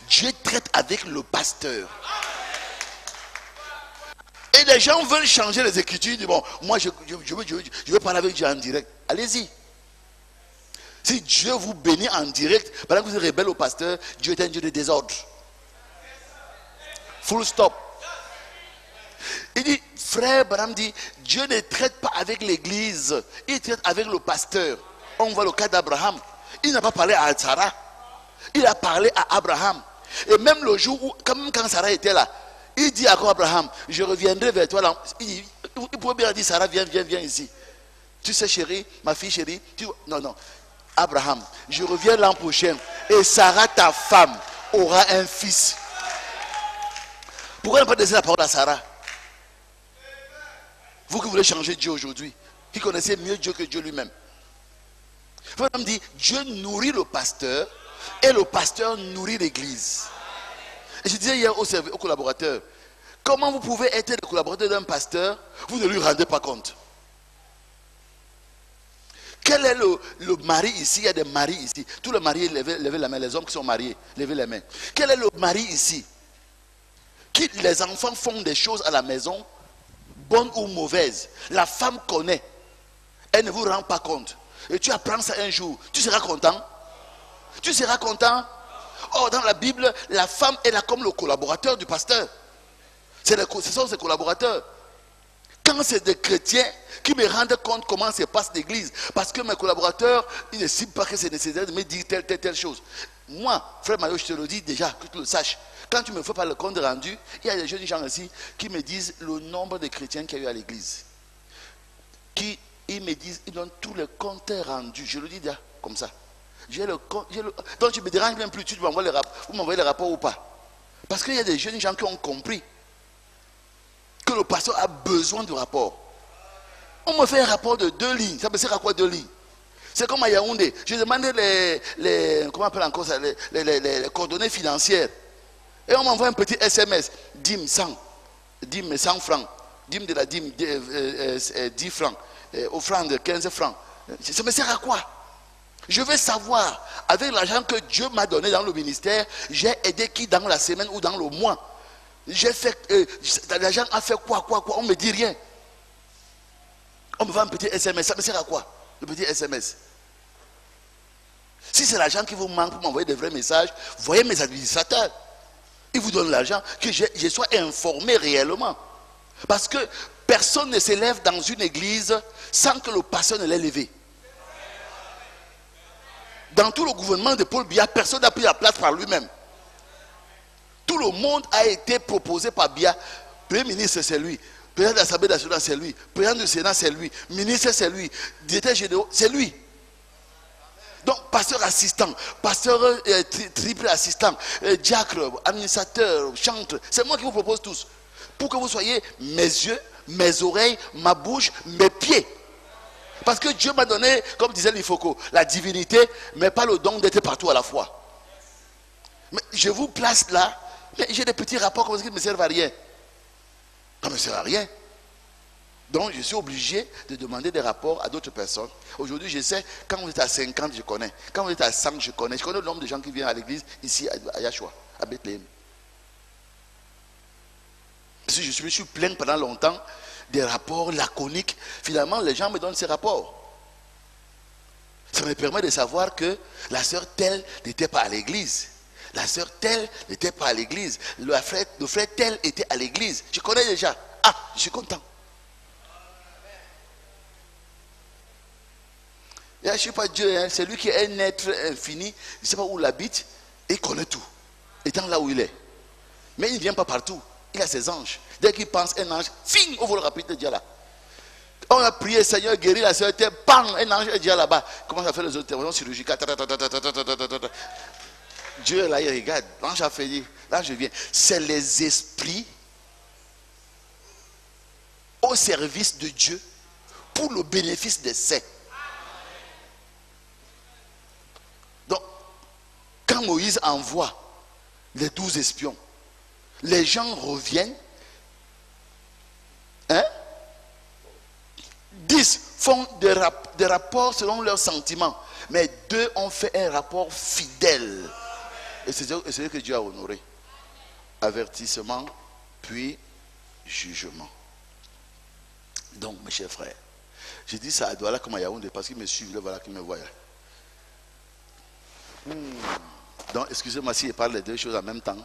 Dieu traite avec le pasteur. Et les gens veulent changer les écritures. Ils disent, bon, moi je veux parler avec Dieu en direct. Allez-y. Si Dieu vous bénit en direct, pendant que vous êtes rebelle au pasteur, Dieu est un Dieu de désordre. Full stop. Il dit, frère Branham dit, Dieu ne traite pas avec l'église, il traite avec le pasteur. On voit le cas d'Abraham. Il n'a pas parlé à Sarah, il a parlé à Abraham. Et même le jour où, quand Sarah était là, il dit à Abraham, je reviendrai vers toi. Il pourrait bien dire, Sarah, viens ici. Tu sais, chérie, ma fille chérie, non. Abraham, je reviens l'an prochain et Sarah, ta femme, aura un fils. Pourquoi ne pas laisser la parole à Sarah? Vous qui voulez changer Dieu aujourd'hui, qui connaissez mieux Dieu que Dieu lui-même. Vous dit, Dieu nourrit le pasteur et le pasteur nourrit l'église. Et je disais hier aux collaborateurs, comment vous pouvez être le collaborateur d'un pasteur, vous ne lui rendez pas compte? Quel est le mari ici? Il y a des maris ici. Tous les mariés, levez la main. Les hommes qui sont mariés, levez les mains. Quel est le mari ici? Les enfants font des choses à la maison, bonnes ou mauvaises. La femme connaît. Elle ne vous rend pas compte. Et tu apprends ça un jour. Tu seras content? Tu seras content? Or, dans la Bible, la femme est là comme le collaborateur du pasteur. Ce sont ses collaborateurs. Quand c'est des chrétiens qui me rendent compte comment se passe l'église, parce que mes collaborateurs, ils ne savent pas que c'est nécessaire de me dire telle chose. Moi, frère Mario, je te le dis déjà, que tu le saches. Quand tu me fais pas le compte rendu, il y a des jeunes gens ici qui me disent le nombre de chrétiens qu'il y a eu à l'église. Ils me disent, ils donnent tous les comptes rendus. Je le dis déjà, comme ça. Donc tu me déranges même plus, vous m'envoyez les rapports ou pas. Parce qu'il y a des jeunes gens qui ont compris que le pasteur a besoin du rapport. On me fait un rapport de 2 lignes. Ça me sert à quoi 2 lignes? C'est comme à Yaoundé. Je demandais comment on appelle encore ça, les coordonnées financières. Et on m'envoie un petit SMS. Dîme 100. Dîme 100 francs. Dîme de la dîme 10 francs. Offrande 15 francs. Ça me sert à quoi? Je veux savoir, avec l'argent que Dieu m'a donné dans le ministère, j'ai aidé qui dans la semaine ou dans le mois? J'ai fait, l'argent a fait quoi? On ne me dit rien. On me voit un petit SMS, ça me sert à quoi? Le petit SMS. Si c'est l'argent qui vous manque pour m'envoyer des vrais messages, voyez mes administrateurs. Ils vous donnent l'argent, que je sois informé réellement. Parce que personne ne s'élève dans une église sans que le pasteur ne l'ait levé. Dans tout le gouvernement de Paul Biya, personne n'a pris la place par lui-même. Tout le monde a été proposé par Biya. Premier ministre, c'est lui. Président de l'Assemblée nationale, c'est lui. Président du Sénat, c'est lui. Ministre, c'est lui. Directeur général, c'est lui. Donc, pasteur assistant, pasteur triple assistant, diacre, administrateur, chantre, c'est moi qui vous propose tous. Pour que vous soyez mes yeux, mes oreilles, ma bouche, mes pieds. Parce que Dieu m'a donné, comme disait Lifoko, la divinité, mais pas le don d'être partout à la fois. Mais je vous place là, mais j'ai des petits rapports comme ça qui ne me servent à rien. Ça ne me sert à rien. Donc je suis obligé de demander des rapports à d'autres personnes. Aujourd'hui, je sais, quand vous êtes à 50, je connais. Quand vous êtes à 100, je connais. Je connais le nombre de gens qui viennent à l'église ici à Yahshua, à Bethléem. Parce que je me suis plaint pendant longtemps des rapports laconiques. Finalement, les gens me donnent ces rapports. Ça me permet de savoir que la sœur telle n'était pas à l'église. La sœur telle n'était pas à l'église. Le frère tel était à l'église. Je connais déjà. Ah, je suis content. Je ne suis pas Dieu, hein. C'est lui qui est un être infini. Je ne sais pas où il habite. Et il connaît tout. Étant là où il est. Mais il ne vient pas partout. Il a ses anges. Dès qu'il pense un ange, fin, on voit le rapide de Dieu là. On a prié, Seigneur, guéris la sœur, bang, un ange est déjà là-bas. Commence à faire les interventions chirurgicales. Dieu là, il regarde. L'ange a fait, là je viens. C'est les esprits au service de Dieu pour le bénéfice des saints. Donc, quand Moïse envoie les 12 espions, les gens reviennent, 10 font des rapports selon leurs sentiments, mais 2 ont fait un rapport fidèle. Et c'est ce que Dieu a honoré. Avertissement, puis jugement. Donc, mes chers frères, j'ai dit ça à Douala comme à Yaoundé parce qu'ils me suivent, là, voilà qu'ils me voient. Donc, excusez-moi si je parle les deux choses en même temps.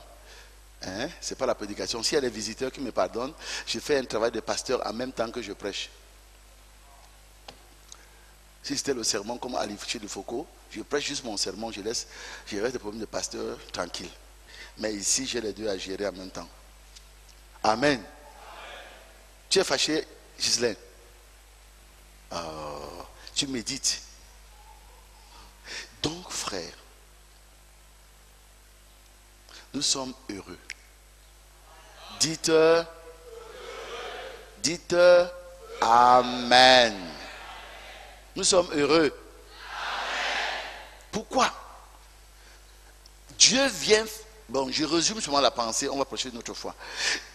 Ce n'est pas la prédication. S'il y a des visiteurs qui me pardonnent, je fais un travail de pasteur en même temps que je prêche. Si c'était le sermon comme à l'Ifché de Foucault, je prêche juste mon sermon, je reste des problèmes de pasteur tranquille. Mais ici, j'ai les deux à gérer en même temps. Amen. Tu es fâché, Ghislaine? Tu médites. Donc, frère, nous sommes heureux. Dites Amen. Nous sommes heureux. Pourquoi? Dieu vient, bon, je résume seulement la pensée, on va prêcher une autre fois.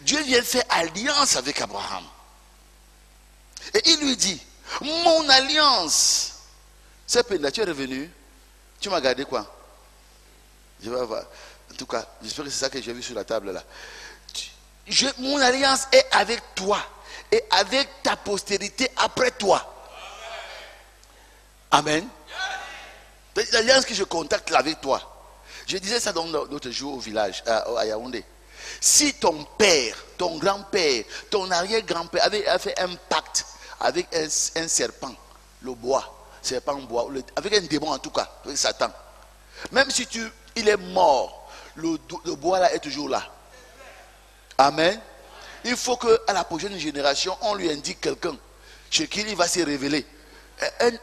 Dieu vient faire alliance avec Abraham. Et il lui dit, mon alliance. C'est peine là, tu es revenu. Tu m'as gardé quoi? Je vais voir. En tout cas, j'espère que c'est ça que j'ai vu sur la table là. Mon alliance est avec toi et avec ta postérité après toi. Amen. L'alliance que je contacte avec toi. Je disais ça l'autre jour au village, à Yaoundé. Si ton père, ton grand-père, ton arrière-grand-père avait fait un pacte avec un serpent, le bois, serpent bois, avec un démon en tout cas, avec Satan. Même si il est mort, le bois là est toujours là. Amen. Il faut qu'à la prochaine génération, on lui indique quelqu'un chez qui il va se révéler.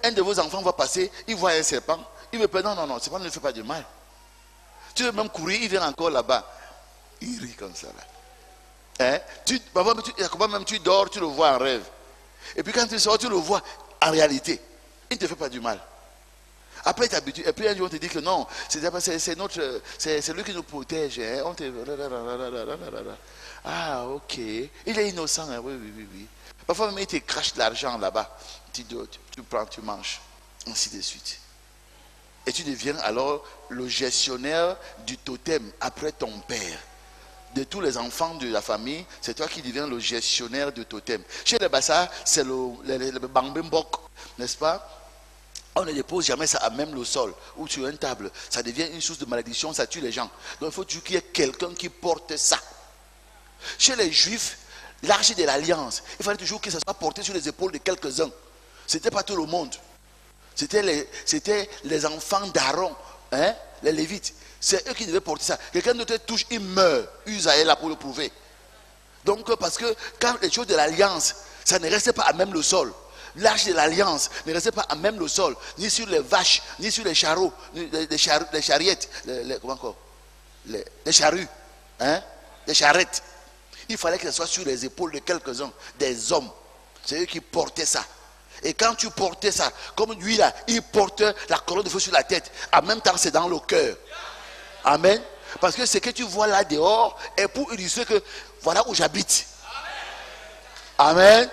Un de vos enfants va passer, il voit un serpent, il me dit non, le serpent ne fait pas de mal. Tu veux même courir, il vient encore là-bas. Il rit comme ça là. Parfois même tu dors, tu le vois en rêve. Et puis quand tu sors, tu le vois en réalité. Il ne te fait pas du mal. Après tu t'habitues. Et puis un jour on te dit que non, c'est lui qui nous protège. Ah ok. Il est innocent. Oui. Parfois même il te crache de l'argent là-bas. Tu prends, tu manges. Ainsi de suite. Et tu deviens alors le gestionnaire du totem après ton père. De tous les enfants de la famille, c'est toi qui deviens le gestionnaire du totem. Chez les Bassa, c'est le Bambimbok, n'est-ce pas? On ne dépose jamais ça à même le sol ou sur une table. Ça devient une source de malédiction, ça tue les gens. Donc il faut qu'il y ait quelqu'un qui porte ça. Chez les Juifs, l'arche de l'alliance, il fallait toujours que ça soit porté sur les épaules de quelques-uns. Ce n'était pas tout le monde. C'était les enfants d'Aaron, les Lévites. C'est eux qui devaient porter ça. Quelqu'un d'autre touche, il meurt. Usaïe là pour le prouver. Donc, parce que quand les choses de l'alliance, ça ne restait pas à même le sol. L'arche de l'alliance ne restait pas à même le sol, ni sur les vaches, ni sur les chariots, les charrettes, comment encore? Les charrues, les charrettes. Il fallait que ce soit sur les épaules de quelques-uns, des hommes. C'est eux qui portaient ça. Et quand tu portais ça, comme lui là, il porte la colonne de feu sur la tête. En même temps, c'est dans le cœur. Amen. Parce que ce que tu vois là dehors est pour illustrer que voilà où j'habite. Amen.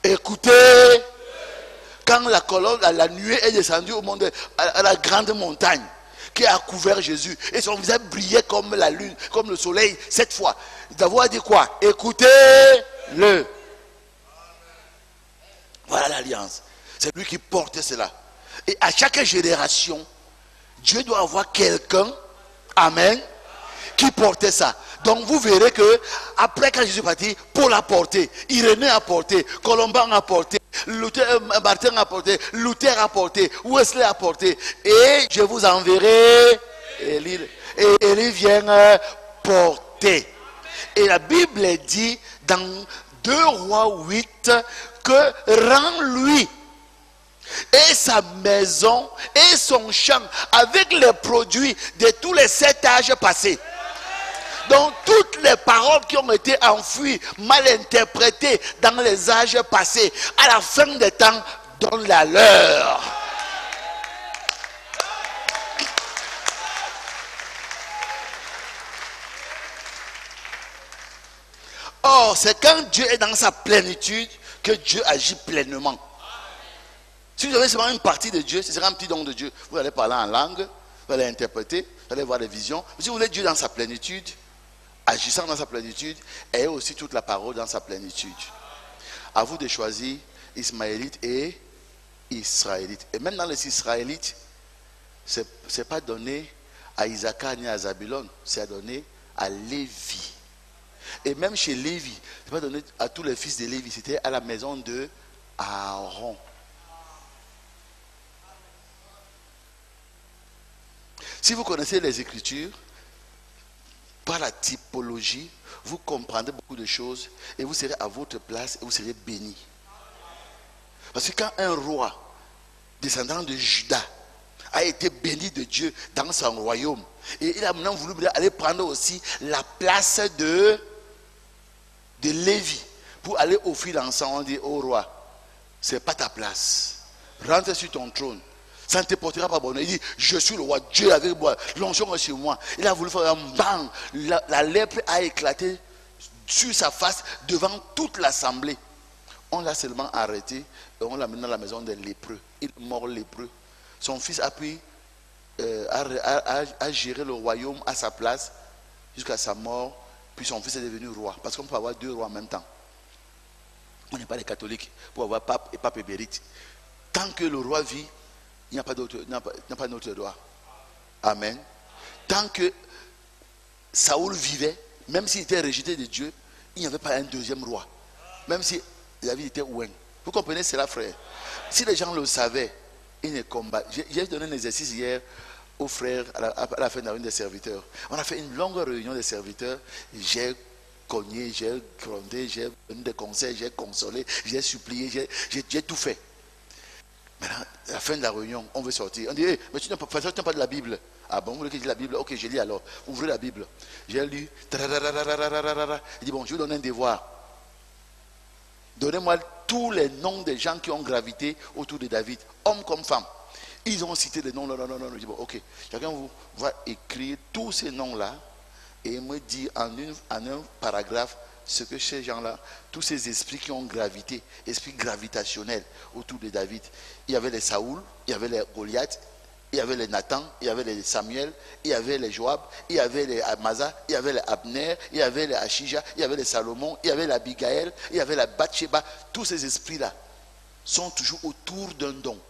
Écoutez, quand la colonne, la nuée est descendue au monde, à la grande montagne qui a couvert Jésus, et son visage brillait comme la lune, comme le soleil, cette fois. D'avoir dit quoi? Écoutez-le. Voilà l'alliance. C'est lui qui porte cela. Et à chaque génération, Dieu doit avoir quelqu'un, amen, qui portait ça. Donc vous verrez que après quand Jésus est parti, Paul a porté, Irénée a porté, Colomban a porté, Martin a porté, Luther a porté, Wesley a porté. Et je vous enverrai, et Élie vient porter. Et la Bible dit dans 2 Rois 8 que rend-lui et sa maison et son champ avec les produits de tous les 7 âges passés. Donc toutes les paroles qui ont été enfouies, mal interprétées dans les âges passés, à la fin des temps, donne la leur. Or, c'est quand Dieu est dans sa plénitude que Dieu agit pleinement. Si vous avez seulement une partie de Dieu, ce sera un petit don de Dieu. Vous allez parler en langue, vous allez interpréter, vous allez voir des visions. Mais si vous voulez Dieu dans sa plénitude, agissant dans sa plénitude, ayez aussi toute la parole dans sa plénitude. À vous de choisir Ismaélites et Israélites. Et même dans les Israélites, ce n'est pas donné à Isaac ni à Zabulon, c'est donné à Lévi. Et même chez Lévi, ce n'est pas donné à tous les fils de Lévi, c'était à la maison de Aaron. Si vous connaissez les Écritures, par la typologie, vous comprendrez beaucoup de choses et vous serez à votre place et vous serez bénis. Parce que quand un roi descendant de Juda a été béni de Dieu dans son royaume, et il a maintenant voulu aller prendre aussi la place de Lévi pour aller offrir l'encens, on dit au roi, c'est pas ta place, rentre sur ton trône. Ça ne te portera pas bonheur. Il dit, je suis le roi, Dieu avec moi, l'onction est sur moi. Il a voulu faire un bang. La lèpre a éclaté sur sa face devant toute l'assemblée. On l'a seulement arrêté et on l'a mené dans la maison des lépreux. Il est mort lépreux. Son fils a pris, a géré le royaume à sa place jusqu'à sa mort. Puis son fils est devenu roi. Parce qu'on peut avoir 2 rois en même temps. On n'est pas des catholiques pour avoir pape et pape émérite. Tant que le roi vit, il n'y a pas d'autre roi. Amen. Tant que Saoul vivait, même s'il était rejeté de Dieu, il n'y avait pas un deuxième roi. Même si David était ouin. Vous comprenez cela, frère? Si les gens le savaient, ils ne combattent. J'ai donné un exercice hier aux frères à la fin de la réunion des serviteurs. On a fait une longue réunion des serviteurs. J'ai cogné, j'ai grondé, j'ai donné des conseils, j'ai consolé, j'ai supplié, j'ai tout fait. Maintenant, à la fin de la réunion, on veut sortir. On dit, hey, mais tu n'as pas de la Bible. Ah bon, vous voulez que je dise la Bible? Ok, je lis alors. Ouvrez la Bible. J'ai lu. Il dit, bon, je vais donner un devoir. Donnez-moi tous les noms des gens qui ont gravité autour de David, hommes comme femmes. Ils ont cité des noms. Non. Je dis, bon, ok. Chacun vous va écrire tous ces noms-là et me dire en un paragraphe ce que ces gens-là, tous ces esprits qui ont gravité, esprits gravitationnels autour de David. Il y avait les Saoul, il y avait les Goliath, il y avait les Nathan, il y avait les Samuel, il y avait les Joab, il y avait les Amasa, il y avait les Abner, il y avait les Achija, il y avait les Salomon, il y avait l'Abigaël, il y avait la Bathsheba. Tous ces esprits-là sont toujours autour d'un don.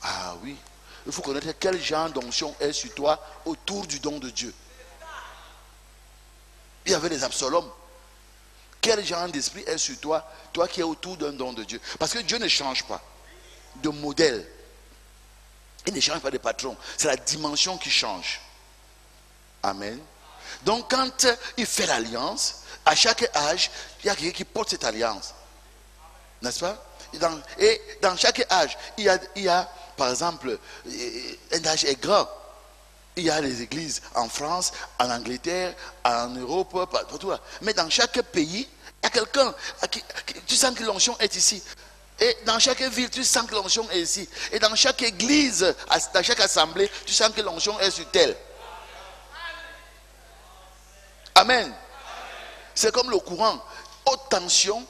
Ah oui, il faut connaître quel genre d'onction est sur toi autour du don de Dieu. Il y avait les Absalom. Quel genre d'esprit est sur toi, toi qui es autour d'un don de Dieu? Parce que Dieu ne change pas de modèle. Il ne change pas de patron. C'est la dimension qui change. Amen. Donc quand il fait l'alliance, à chaque âge, il y a quelqu'un qui porte cette alliance. N'est-ce pas? Et dans chaque âge, il y a par exemple, un âge est grand. Il y a les églises en France, en Angleterre, en Europe, partout là. Mais dans chaque pays, il y a quelqu'un tu sens que l'onction est ici. Et dans chaque ville, tu sens que l'onction est ici. Et dans chaque église, dans chaque assemblée, tu sens que l'onction est sur tel. Amen. C'est comme le courant. Haute tension,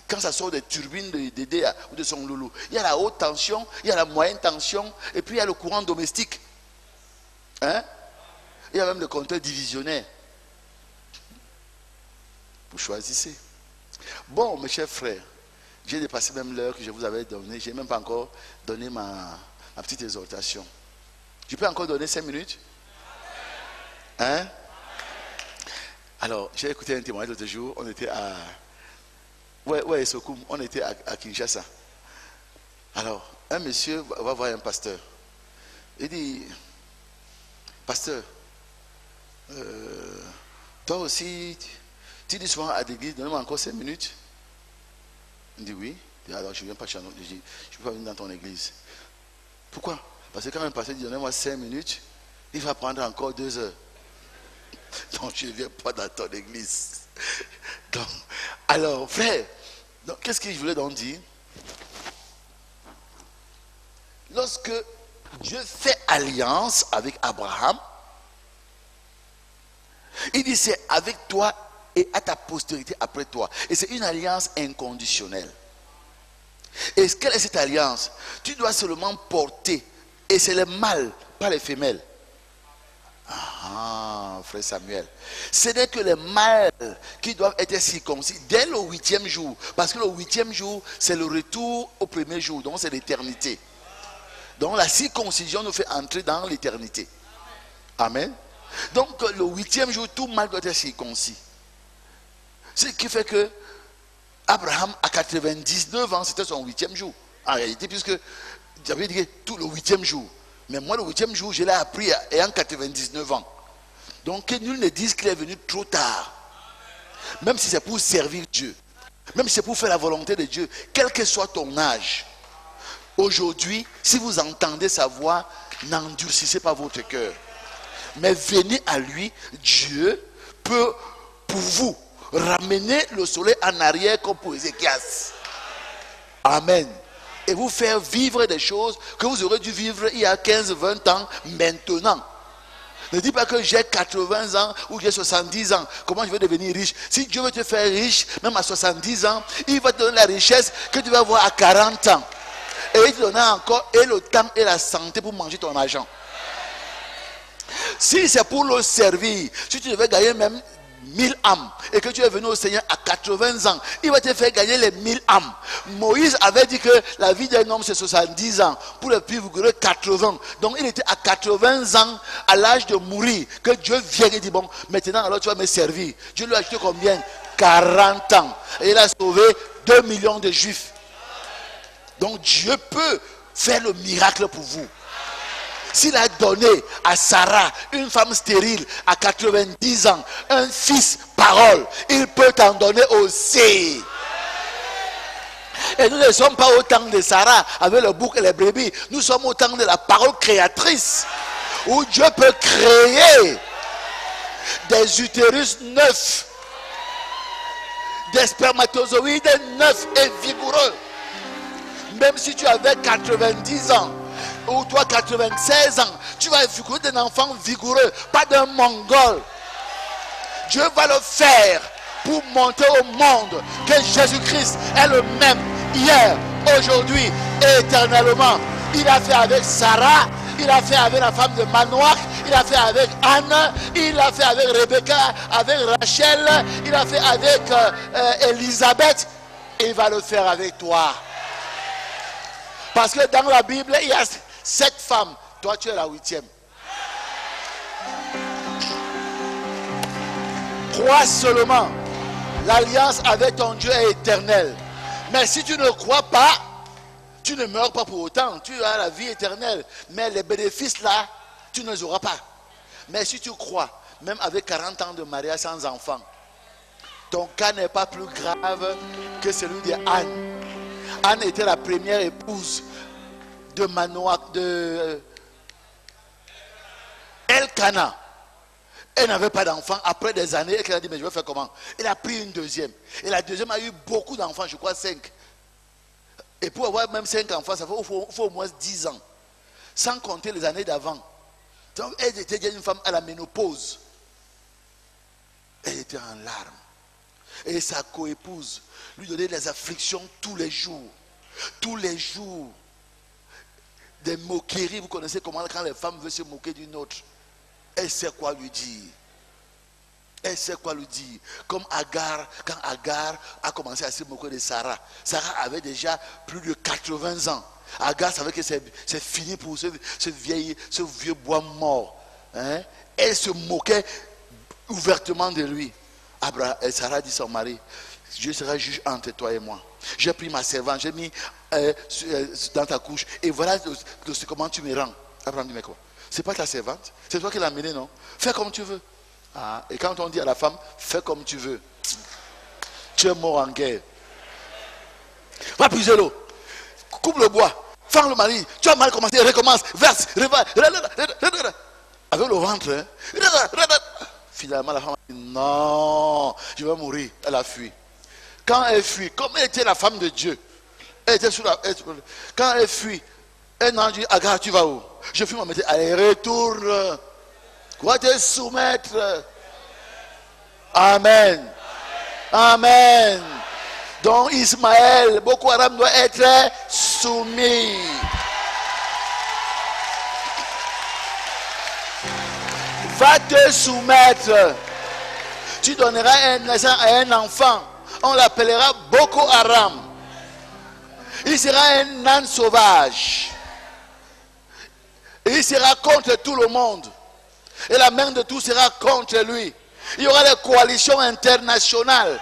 quand ça sort des turbines de Dédé ou de son loulou. Il y a la haute tension, il y a la moyenne tension, et puis il y a le courant domestique. Hein? Il y a même le compteur divisionnaire. Vous choisissez. Bon, mes chers frères, j'ai dépassé même l'heure que je vous avais donnée. Je n'ai même pas encore donné ma petite exhortation. Je peux encore donner 5 minutes? Hein? Alors, j'ai écouté un témoignage l'autre jour. On était à... Ouais, Sokoum. On était à Kinshasa. Alors, un monsieur va voir un pasteur. Il dit... Pasteur, toi aussi, tu dis souvent à l'église, donne-moi encore 5 minutes. Il dit oui. Il dit, alors je ne viens pas chez nous. Je dis, je ne peux pas venir dans ton église. Pourquoi? Parce que quand un pasteur dit, donnez-moi 5 minutes, il va prendre encore 2 heures. Donc je ne viens pas dans ton église. Donc, alors, frère, qu'est-ce que je voulais donc dire? Lorsque Dieu fait alliance avec Abraham, il dit c'est avec toi et à ta postérité après toi. Et c'est une alliance inconditionnelle. Et quelle est cette alliance? Tu dois seulement porter, et c'est le mâle, pas les femelles. Ah, frère Samuel, ce n'est que les mâles qui doivent être circoncis dès le 8e jour. Parce que le 8e jour, c'est le retour au premier jour, donc c'est l'éternité. Donc la circoncision nous fait entrer dans l'éternité. Amen. Donc le 8e jour, tout mâle doit être circoncis. Ce qui fait que Abraham, à 99 ans, c'était son 8e jour. En réalité, puisque j'avais dit tout le 8e jour. Mais moi, le 8e jour, je l'ai appris ayant 99 ans. Donc, que nul ne dise qu'il est venu trop tard. Même si c'est pour servir Dieu. Même si c'est pour faire la volonté de Dieu. Quel que soit ton âge. Aujourd'hui, si vous entendez sa voix, n'endurcissez pas votre cœur. Mais venez à lui. Dieu peut, pour vous, ramener le soleil en arrière comme pour Ézéchias. Amen. Et vous faire vivre des choses que vous aurez dû vivre il y a 15, 20 ans maintenant. Ne dis pas que j'ai 80 ans ou j'ai 70 ans. Comment je vais devenir riche? Si Dieu veut te faire riche, même à 70 ans, il va te donner la richesse que tu vas avoir à 40 ans. Et il te donnera encore et le temps et la santé pour manger ton argent. Si c'est pour le servir, si tu devais gagner même 1000 âmes et que tu es venu au Seigneur à 80 ans, il va te faire gagner les 1000 âmes. Moïse avait dit que la vie d'un homme c'est 70 ans, pour le plus vigoureux 80. Donc il était à 80 ans à l'âge de mourir que Dieu vient et dit bon, maintenant alors tu vas me servir. Dieu lui a ajouté combien? 40 ans. Et il a sauvé 2 millions de juifs. Donc Dieu peut faire le miracle pour vous. S'il a donné à Sarah, une femme stérile, à 90 ans, un fils parole, il peut t'en donner aussi. Et nous ne sommes pas au temps de Sarah avec le bouc et les brebis. Nous sommes au temps de la parole créatrice, où Dieu peut créer des utérus neufs, des spermatozoïdes neufs et vigoureux. Même si tu avais 90 ans, ou toi 96 ans, tu vas vigoureux d'un enfant vigoureux, pas d'un mongol. Dieu va le faire pour montrer au monde que Jésus-Christ est le même hier, aujourd'hui et éternellement. Il a fait avec Sarah, il a fait avec la femme de Manoach, il a fait avec Anne, il a fait avec Rebecca, avec Rachel, il a fait avec Élisabeth, et il va le faire avec toi. Parce que dans la Bible, il y a 7 femmes. Toi, tu es la 8e. Crois seulement. L'alliance avec ton Dieu est éternelle. Mais si tu ne crois pas, tu ne meurs pas pour autant. Tu as la vie éternelle. Mais les bénéfices là, tu ne les auras pas. Mais si tu crois, même avec 40 ans de mariage sans enfant, ton cas n'est pas plus grave que celui d'Anne. Anne était la première épouse de Manoach, de Elkana. Elle n'avait pas d'enfant. Après des années, elle a dit, mais je vais faire comment? Elle a pris une deuxième. Et la deuxième a eu beaucoup d'enfants, je crois 5. Et pour avoir même 5 enfants, ça faut au moins 10 ans. Sans compter les années d'avant. Donc elle était déjà une femme à la ménopause. Elle était en larmes. Et sa coépouse lui donnait des afflictions tous les jours. Tous les jours. Des moqueries. Vous connaissez comment quand les femmes veulent se moquer d'une autre. Elle sait quoi lui dire. Elle sait quoi lui dire. Comme Agar, quand Agar a commencé à se moquer de Sarah. Sarah avait déjà plus de 80 ans. Agar savait que c'est fini pour ce vieux bois mort. Hein? Elle se moquait ouvertement de lui. Sarah dit à son mari, Dieu sera juge entre toi et moi. J'ai pris ma servante, j'ai mis dans ta couche. Et voilà comment tu me rends. Abraham dit, mais quoi? C'est pas ta servante, c'est toi qui l'as amenée, non? Fais comme tu veux. Ah, et quand on dit à la femme, fais comme tu veux, tu es mort en guerre. Va puiser l'eau, coupe le bois, fends le mari, tu as mal commencé, recommence, verse, avec le ventre. Hein. Finalement, la femme a dit, non, je vais mourir. Elle a fui. Quand elle fuit, comme elle était la femme de Dieu, elle était sous la... Quand elle fuit, elle n'a dit, Agar, tu vas où? Je fuis mon métier. Allez, retourne. Quoi te soumettre? Amen. Amen. Donc Ismaël, Boko Haram doit être soumis. Va te soumettre. Tu donneras un naissance à un enfant. On l'appellera Boko Haram. Il sera un âne sauvage. Et il sera contre tout le monde. Et la main de tous sera contre lui. Il y aura des coalitions internationales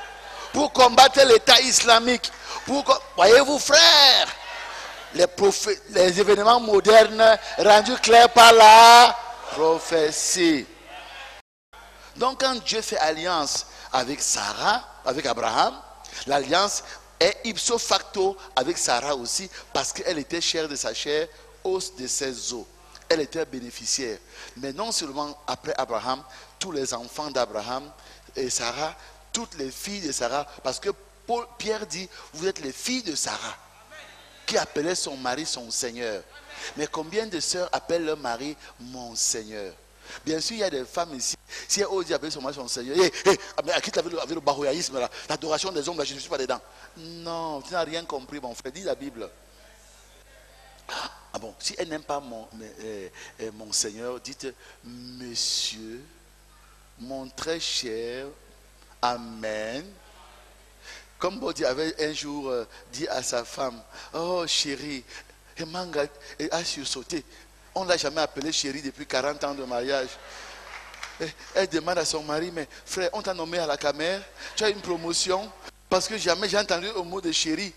pour combattre l'État islamique. Voyez-vous, frères, les événements modernes rendus clairs par la prophétie. Donc quand Dieu fait alliance avec Sarah, avec Abraham, l'alliance est ipso facto avec Sarah aussi, parce qu'elle était chair de sa chair, os de ses os. Elle était bénéficiaire. Mais non seulement après Abraham, tous les enfants d'Abraham et Sarah, toutes les filles de Sarah, parce que Pierre dit, vous êtes les filles de Sarah, qui appelait son mari son Seigneur. Mais combien de sœurs appellent leur mari mon Seigneur? Bien sûr, il y a des femmes ici, si elles osent appeler son mari son Seigneur, mais quitte avec le bahoyaïsme, l'adoration des hommes, là, je ne suis pas dedans. Non, tu n'as rien compris, mon frère, dis la Bible. Ah bon, si elle n'aime pas mon Seigneur, dites, monsieur, mon très cher, amen. Comme Bodi avait un jour dit à sa femme, oh chérie, et a sursauté. On ne l'a jamais appelé chérie depuis 40 ans de mariage. Elle demande à son mari, mais frère, on t'a nommé à la caméra, tu as une promotion, parce que jamais j'ai entendu le mot de chérie.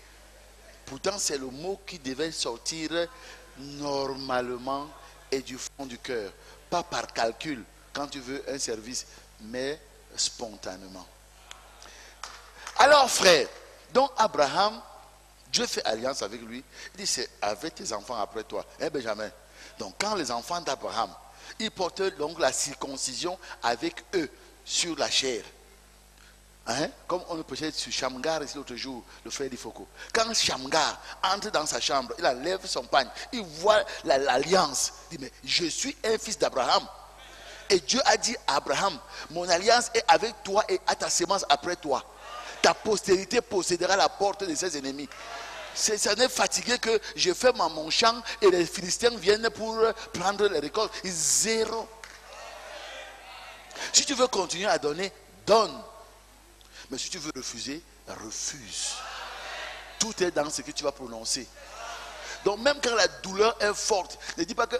Pourtant, c'est le mot qui devait sortir normalement et du fond du cœur. Pas par calcul, quand tu veux un service, mais spontanément. Alors, frère, donc Abraham, Dieu fait alliance avec lui. Il dit, c'est avec tes enfants après toi. Hein, Benjamin? Donc, quand les enfants d'Abraham, ils portent donc la circoncision avec eux sur la chair. Hein? Comme on le prêchait sur Shamgar ici l'autre jour, le frère d'Ifoko. Quand Shamgar entre dans sa chambre, il enlève son pagne, il voit l'alliance. Il dit, mais je suis un fils d'Abraham. Et Dieu a dit à Abraham, mon alliance est avec toi et à ta sémence après toi. Ta postérité possédera la porte de ses ennemis. Ça n'est fatigué que je fais mon champ et les Philistins viennent pour prendre les récoltes. Zéro. Si tu veux continuer à donner, donne. Mais si tu veux refuser, refuse. Tout est dans ce que tu vas prononcer. Donc même quand la douleur est forte, ne dis pas que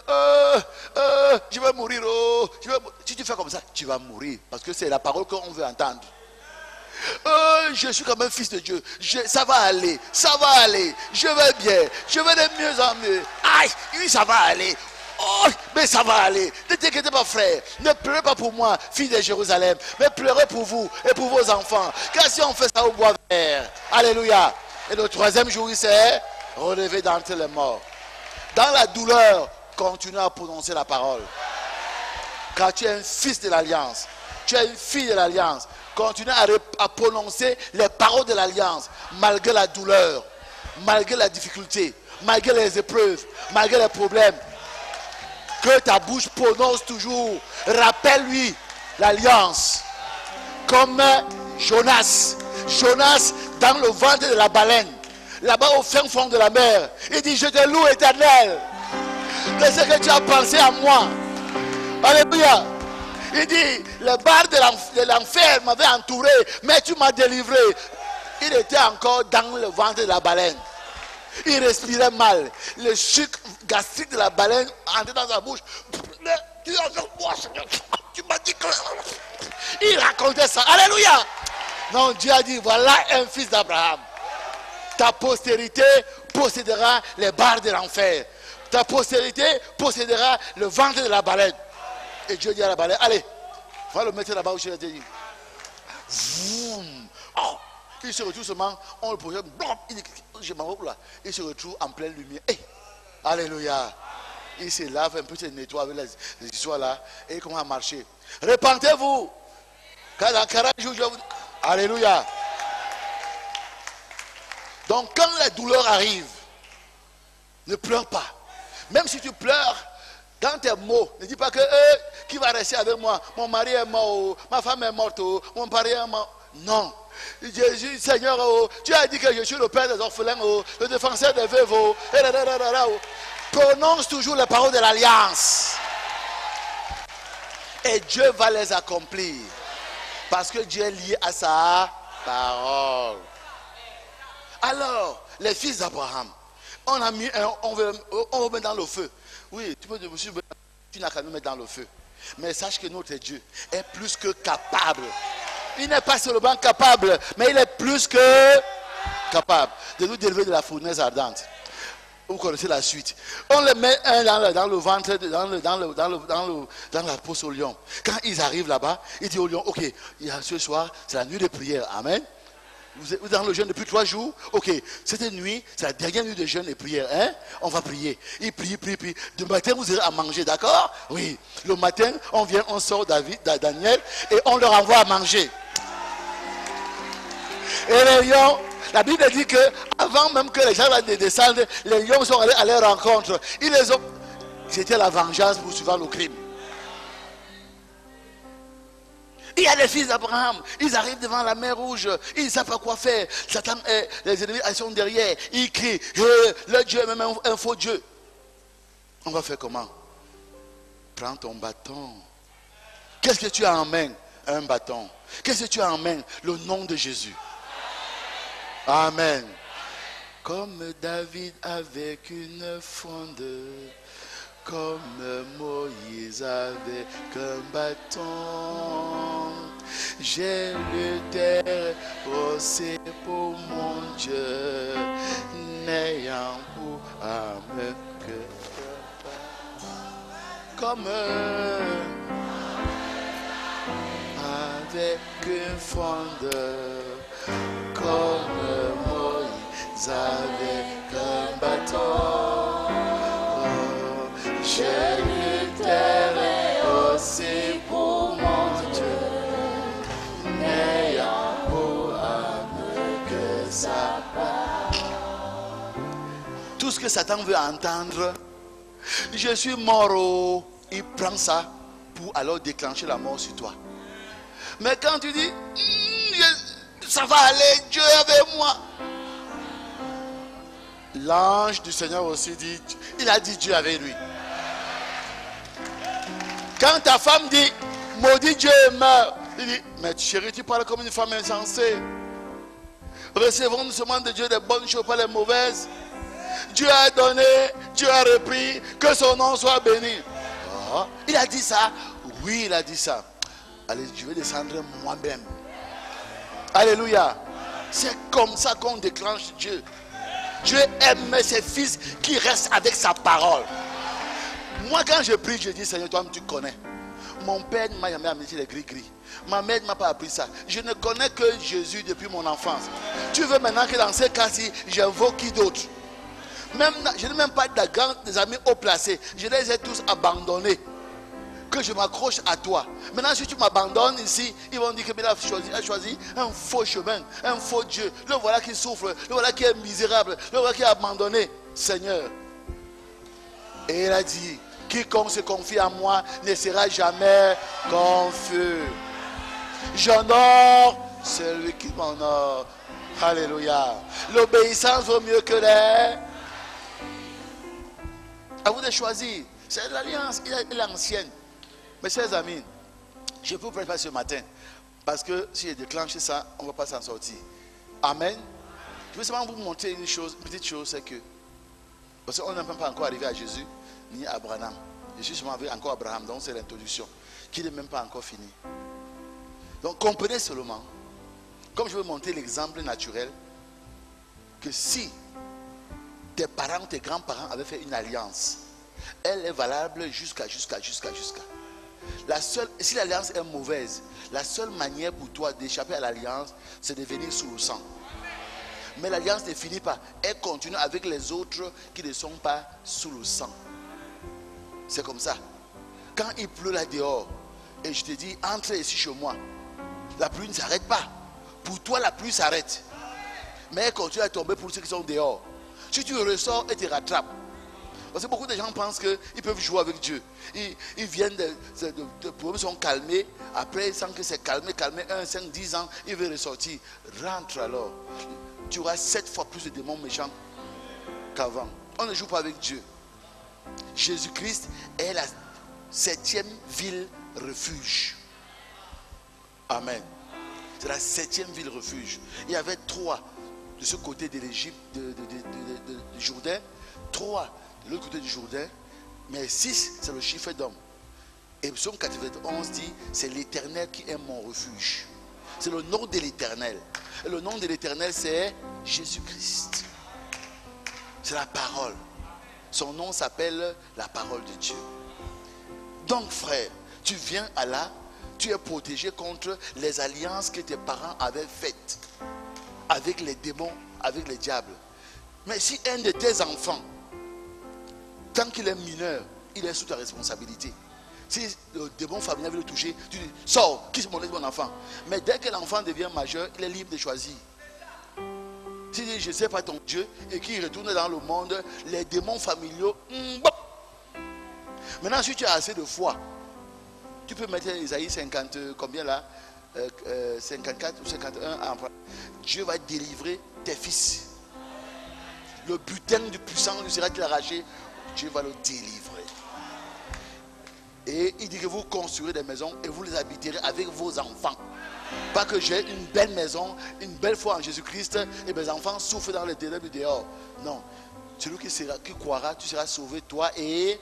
je vais mourir. Si tu fais comme ça, tu vas mourir. Parce que c'est la parole qu'on veut entendre. Je suis comme un fils de Dieu. Ça va aller. Ça va aller. Je vais bien. Je vais de mieux en mieux. Aïe, oui, ça va aller. Oh, mais ça va aller. Ne t'inquiétez pas, frère. Ne pleurez pas pour moi, fille de Jérusalem. Mais pleurez pour vous et pour vos enfants. Car si on fait ça au bois vert. Alléluia. Et le troisième jour, il s'est relevé d'entre les morts. Dans la douleur, continue à prononcer la parole. Car tu es un fils de l'alliance. Tu es une fille de l'alliance. Continue à prononcer les paroles de l'alliance. Malgré la douleur. Malgré la difficulté. Malgré les épreuves. Malgré les problèmes. Que ta bouche prononce toujours. Rappelle-lui l'alliance. Comme Jonas. Jonas dans le ventre de la baleine. Là-bas au fin fond de la mer. Il dit, je te loue, Éternel. De ce que tu as pensé à moi. Alléluia. Il dit, le bar de l'enfer m'avait entouré, mais tu m'as délivré. Il était encore dans le ventre de la baleine. Il respirait mal. Le sucre gastrique de la baleine entrait dans sa bouche. Tu m'as dit que... Il racontait ça. Alléluia. Non, Dieu a dit, voilà un fils d'Abraham. Ta postérité possédera les barres de l'enfer. Ta postérité possédera le ventre de la baleine. Et Dieu dit à la baleine, allez, On va le mettre là-bas où je l'ai dit. Oh, il se retrouve seulement, on le projette, il se retrouve en pleine lumière. Hey, alléluia. Il se lave un peu, il se nettoie avec les histoires là, et il commence à marcher. Repentez-vous. Car dans 40 jours, je vous... Alléluia. Donc quand les douleurs arrivent, ne pleure pas. Même si tu pleures, dans tes mots, ne dis pas que qui va rester avec moi? Mon mari est mort, ma femme est morte, mon pari est mort. Non. Jésus, Seigneur, tu as dit que je suis le père des orphelins, le défenseur des veuves. Prononce toujours les paroles de l'alliance. Et Dieu va les accomplir. Parce que Dieu est lié à sa parole. Alors, les fils d'Abraham, on a mis on veut mettre dans le feu. Oui, tu n'as qu'à nous mettre dans le feu. Mais sache que notre Dieu est plus que capable. Il n'est pas seulement capable, mais il est plus que capable de nous délivrer de la fournaise ardente. Vous connaissez la suite. On les met un dans le ventre, dans la fosse au lion. Quand ils arrivent là-bas, ils disent au lion, ok, ce soir, c'est la nuit de prière. Amen. Vous êtes dans le jeûne depuis 3 jours. Ok, cette nuit, c'est la dernière nuit de jeûne et prière. Hein? On va prier. Il prie. De matin, vous irez à manger, d'accord? Oui. Le matin, on sort Daniel et on leur envoie à manger. Et les lions, la Bible dit que avant même que les gens descendent, les lions sont allés à leur rencontre. Ils les ont. C'était la vengeance pour suivre le crime. Il y a les fils d'Abraham, ils arrivent devant la mer rouge, ils ne savent pas quoi faire. Satan, les ennemis sont derrière, ils crient, le Dieu est même un faux Dieu. On va faire comment? Prends ton bâton. Qu'est-ce que tu as en main? Un bâton. Qu'est-ce que tu as en main? Le nom de Jésus. Amen. Comme David avec une fronde, comme Moïse avec un bâton, j'ai le terre aussi pour mon Dieu, n'ayant pour âme que comme avec une fronde, comme Moïse avec un bâton. Je lutterai aussi pour mon Dieu, n'ayant pour âme que sa parole. Tout ce que Satan veut entendre, je suis mort, il prend ça pour alors déclencher la mort sur toi. Mais quand tu dis, ça va aller, Dieu est avec moi. L'ange du Seigneur aussi dit, il a dit Dieu avec lui. Quand ta femme dit, maudit Dieu et meurt, il dit, mais chérie, tu parles comme une femme insensée. Recevons seulement de Dieu des bonnes choses, pas les mauvaises. Dieu a donné, Dieu a repris, que son nom soit béni. Oh, il a dit ça? Oui, il a dit ça. Allez, je vais descendre moi-même. Alléluia. C'est comme ça qu'on déclenche Dieu. Dieu aime ses fils qui restent avec sa parole. Moi, quand je prie, je dis, Seigneur, toi, tu connais. Mon père ne m'a jamais amené les gris-gris. Ma mère ne m'a pas appris ça. Je ne connais que Jésus depuis mon enfance. Tu veux maintenant que dans ces cas-ci, j'invoque qui d'autre? Même, je n'ai même pas des amis haut placés. Je les ai tous abandonnés. Que je m'accroche à toi. Maintenant, si tu m'abandonnes ici, ils vont dire que Béla a choisi un faux chemin, un faux Dieu. Le voilà qui souffre, le voilà qui est misérable, le voilà qui est abandonné. Seigneur. Et il a dit, quiconque se confie à moi ne sera jamais confus. J'honore celui qui m'honore. Alléluia. L'obéissance vaut mieux que les... À vous de choisir. C'est l'alliance, il est ancienne. Mes chers amis, je peux vous préparer ce matin. Parce que si je déclenche ça, on ne va pas s'en sortir. Amen. Je veux seulement vous montrer une petite chose, c'est que, parce qu'on n'est même pas encore arrivé à Jésus, ni à Abraham. Je suis seulement avec encore Abraham, donc c'est l'introduction, qui n'est même pas encore finie. Donc comprenez seulement, comme je veux montrer l'exemple naturel, que si tes parents, tes grands-parents avaient fait une alliance, elle est valable jusqu'à. Si l'alliance est mauvaise, la seule manière pour toi d'échapper à l'alliance, c'est de venir sous le sang. Mais l'alliance ne finit pas. Elle continue avec les autres qui ne sont pas sous le sang. C'est comme ça. Quand il pleut là dehors, et je te dis, entre ici chez moi, la pluie ne s'arrête pas. Pour toi, la pluie s'arrête. Mais elle continue à tomber pour ceux qui sont dehors. Si tu ressors et te rattrapes. Parce que beaucoup de gens pensent qu'ils peuvent jouer avec Dieu. Ils viennent, de problèmes sont calmés. Après, sans que c'est calmé, 1, 5, 10 ans, il veut ressortir. Rentre alors. Tu auras 7 fois plus de démons méchants qu'avant. On ne joue pas avec Dieu. Jésus-Christ est la 7e ville refuge. Amen. C'est la 7e ville refuge. Il y avait 3 de ce côté de l'Égypte, du Jourdain. 3 de l'autre côté du Jourdain. Mais 6, c'est le chiffre d'homme. Et Psaume 91 dit, c'est l'Éternel qui est mon refuge. C'est le nom de l'Éternel. Et le nom de l'Éternel, c'est Jésus-Christ. C'est la parole. Son nom s'appelle la parole de Dieu. Donc frère, tu viens à là, tu es protégé contre les alliances que tes parents avaient faites avec les démons, avec les diables. Mais si un de tes enfants, tant qu'il est mineur, il est sous ta responsabilité. Si le démon familial veut le toucher, tu dis, sors, qui c'est mon enfant. Mais dès que l'enfant devient majeur, il est libre de choisir. Si tu dis, je ne sais pas ton Dieu, et qu'il retourne dans le monde, les démons familiaux, maintenant si tu as assez de foi, tu peux mettre Isaïe 50, combien là 54 ou 51. Dieu va délivrer tes fils. Le butin du puissant lui sera-t-il arraché? Dieu va le délivrer. Et il dit que vous construirez des maisons et vous les habiterez avec vos enfants. Pas que j'ai une belle maison, une belle foi en Jésus-Christ et mes enfants souffrent dans les ténèbres dehors. Non. Celui qui croira, tu seras sauvé, toi et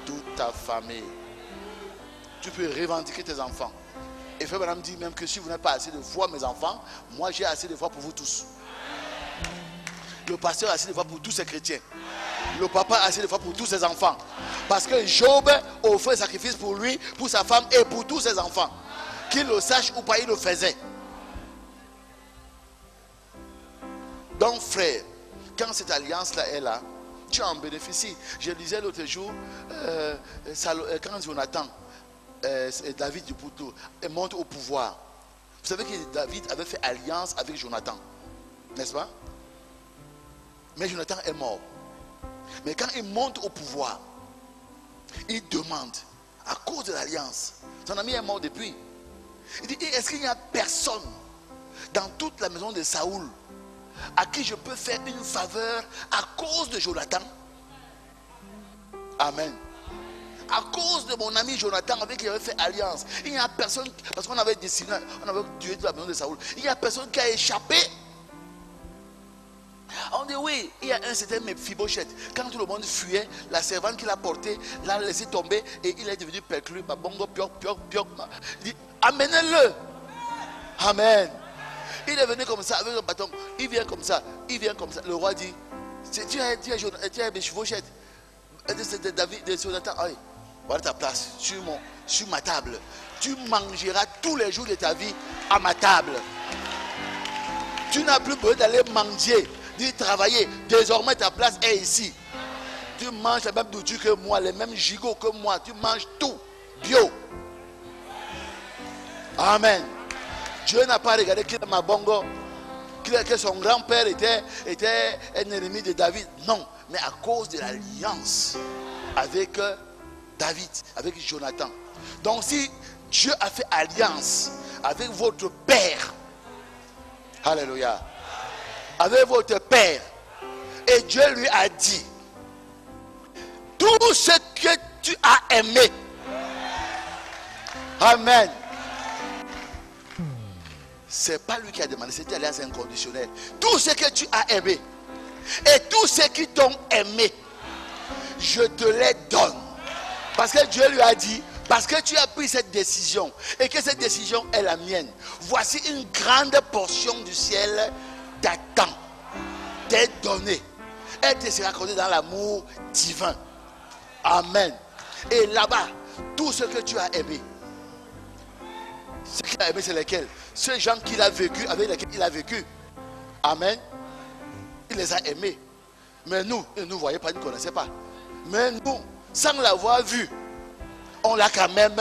toute ta famille. Tu peux revendiquer tes enfants. Et frère madame dit même que si vous n'avez pas assez de foi, mes enfants, moi j'ai assez de foi pour vous tous. Le pasteur a assez de foi pour tous ses chrétiens. Le papa a assez de foi pour tous ses enfants. Parce que Job offrait sacrifice pour lui, pour sa femme et pour tous ses enfants. Qu'il le sache ou pas, il le faisait. Donc frère, quand cette alliance-là est là, tu en bénéficies. Je lisais l'autre jour, quand Jonathan, David du Poutou, monte au pouvoir. Vous savez que David avait fait alliance avec Jonathan. N'est-ce pas? Mais Jonathan est mort. Mais quand il monte au pouvoir, il demande, à cause de l'alliance, son ami est mort depuis. Il dit, est-ce qu'il n'y a personne dans toute la maison de Saoul à qui je peux faire une faveur à cause de Jonathan? Amen. À cause de mon ami Jonathan avec qui j'avais fait alliance. Il n'y a personne, parce qu'on avait dessiné, on avait tué de la maison de Saoul. Il n'y a personne qui a échappé. On dit oui, il y a un certain Mephibosheth. Quand tout le monde fuyait, la servante qui l'a porté l'a laissé tomber et il est devenu perclus. Il dit, amenez-le. Amen. Il est venu comme ça avec un bâton. Il vient comme ça. Il vient comme ça. Le roi dit, tu es Mephibosheth. C'est David, de Jonathan. Allez, voilà ta place sur ma table. Tu mangeras tous les jours de ta vie à ma table. Tu n'as plus besoin d'aller manger, de travailler. Désormais, ta place est ici. Tu manges la même nourriture que moi, les mêmes gigots que moi. Tu manges tout bio. Amen. Dieu n'a pas regardé qu'il est Mabongo, que son grand-père était un ennemi de David. Non, mais à cause de l'alliance avec David, avec Jonathan. Donc si Dieu a fait alliance avec votre père, alléluia, avec votre père, et Dieu lui a dit, tout ce que tu as aimé, amen. C'est pas lui qui a demandé, c'était alliance inconditionnelle. Tout ce que tu as aimé et tous ceux qui t'ont aimé, je te les donne. Parce que Dieu lui a dit, parce que tu as pris cette décision et que cette décision est la mienne, voici une grande portion du ciel t'attend, t'est donnée. Elle te sera accordée dans l'amour divin. Amen. Et là-bas, tout ce que tu as aimé. Ce qu'il a aimé, c'est lesquels? Ces gens qu'il a vécu, avec lesquels il a vécu. Amen. Il les a aimés. Mais nous, ils ne nous voyaient pas, ils ne nous connaissaient pas. Mais nous, sans l'avoir vu, on l'a quand même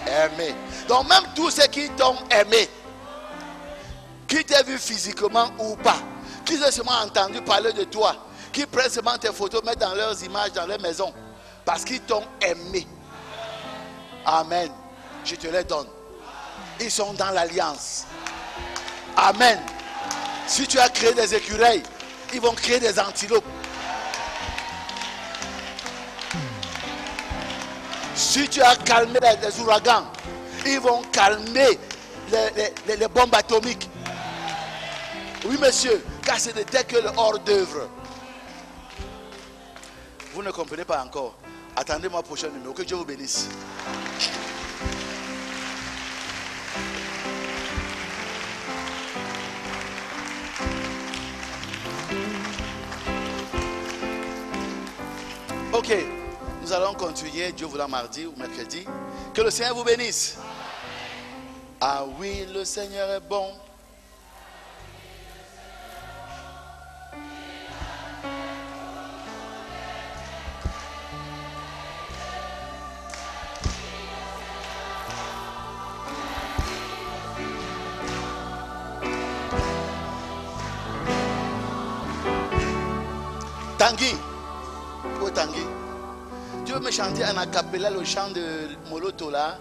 aimé. Donc même tous ceux qui t'ont aimé, qui t'ont vu physiquement ou pas, qui ont seulement entendu parler de toi, qui prennent seulement tes photos, mettent dans leurs images, dans leur maison, parce qu'ils t'ont aimé. Amen. Je te les donne. Ils sont dans l'alliance. Amen. Si tu as créé des écureuils, ils vont créer des antilopes. Si tu as calmé les ouragans, ils vont calmer les bombes atomiques. Oui, monsieur, car ce n'était que le hors d'œuvre. Vous ne comprenez pas encore. Attendez-moi au prochain numéro. Que Dieu vous bénisse. Ok, nous allons continuer, Dieu voulant, mardi ou mercredi. Que le Seigneur vous bénisse. Ah oui, le Seigneur est bon. Tanguy. Où est Tanguy? Tu veux me chanter en acapella le chant de Moloto là?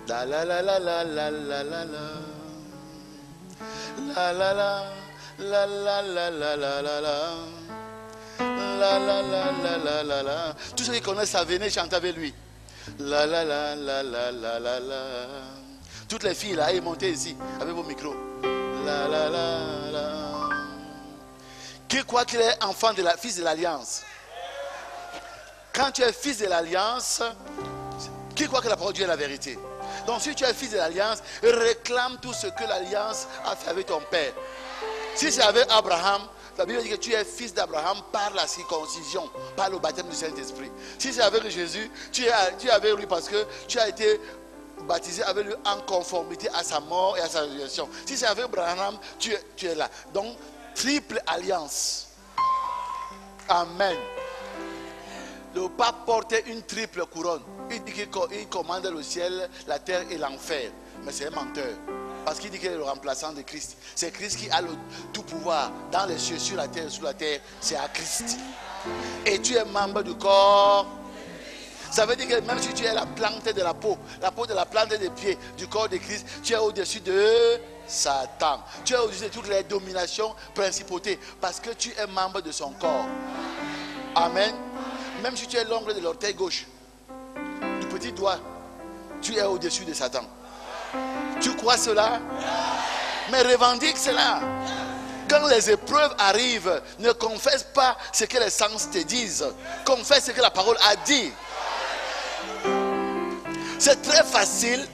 La la la la la la la la la. La la la la la la la la la la. La la la la la la la. Tous ceux qui connaissent ça, venez chanter avec lui. La la la la la la la la. Toutes les filles là, allez monter ici avec vos micros. La la la la. Qui croit qu'il est enfant de la fils de l'alliance? Quand tu es fils de l'alliance, qui croit que la parole de Dieu est la vérité? Donc si tu es fils de l'alliance, réclame tout ce que l'alliance a fait avec ton père. Si c'est avec Abraham, la Bible dit que tu es fils d'Abraham par la circoncision, par le baptême du Saint-Esprit. Si c'est avec Jésus, tu es avec lui parce que tu as été baptisé avec lui en conformité à sa mort et à sa résurrection. Si c'est avec Abraham, tu es là. Donc, triple alliance. Amen. Le pape portait une triple couronne. Il dit qu'il commande le ciel, la terre et l'enfer. Mais c'est un menteur. Parce qu'il dit qu'il est le remplaçant de Christ. C'est Christ qui a le tout pouvoir dans les cieux, sur la terre et sous la terre. C'est à Christ. Et tu es membre du corps. Ça veut dire que même si tu es la plante de la peau de la plante des pieds du corps de Christ, tu es au-dessus de Satan. Tu es au-dessus de toutes les dominations, principautés. Parce que tu es membre de son corps. Amen. Même si tu es l'ongle de l'orteil gauche, du petit doigt, tu es au-dessus de Satan. Tu crois cela? Mais revendique cela. Quand les épreuves arrivent, ne confesse pas ce que les sens te disent. Confesse ce que la parole a dit. C'est très facile.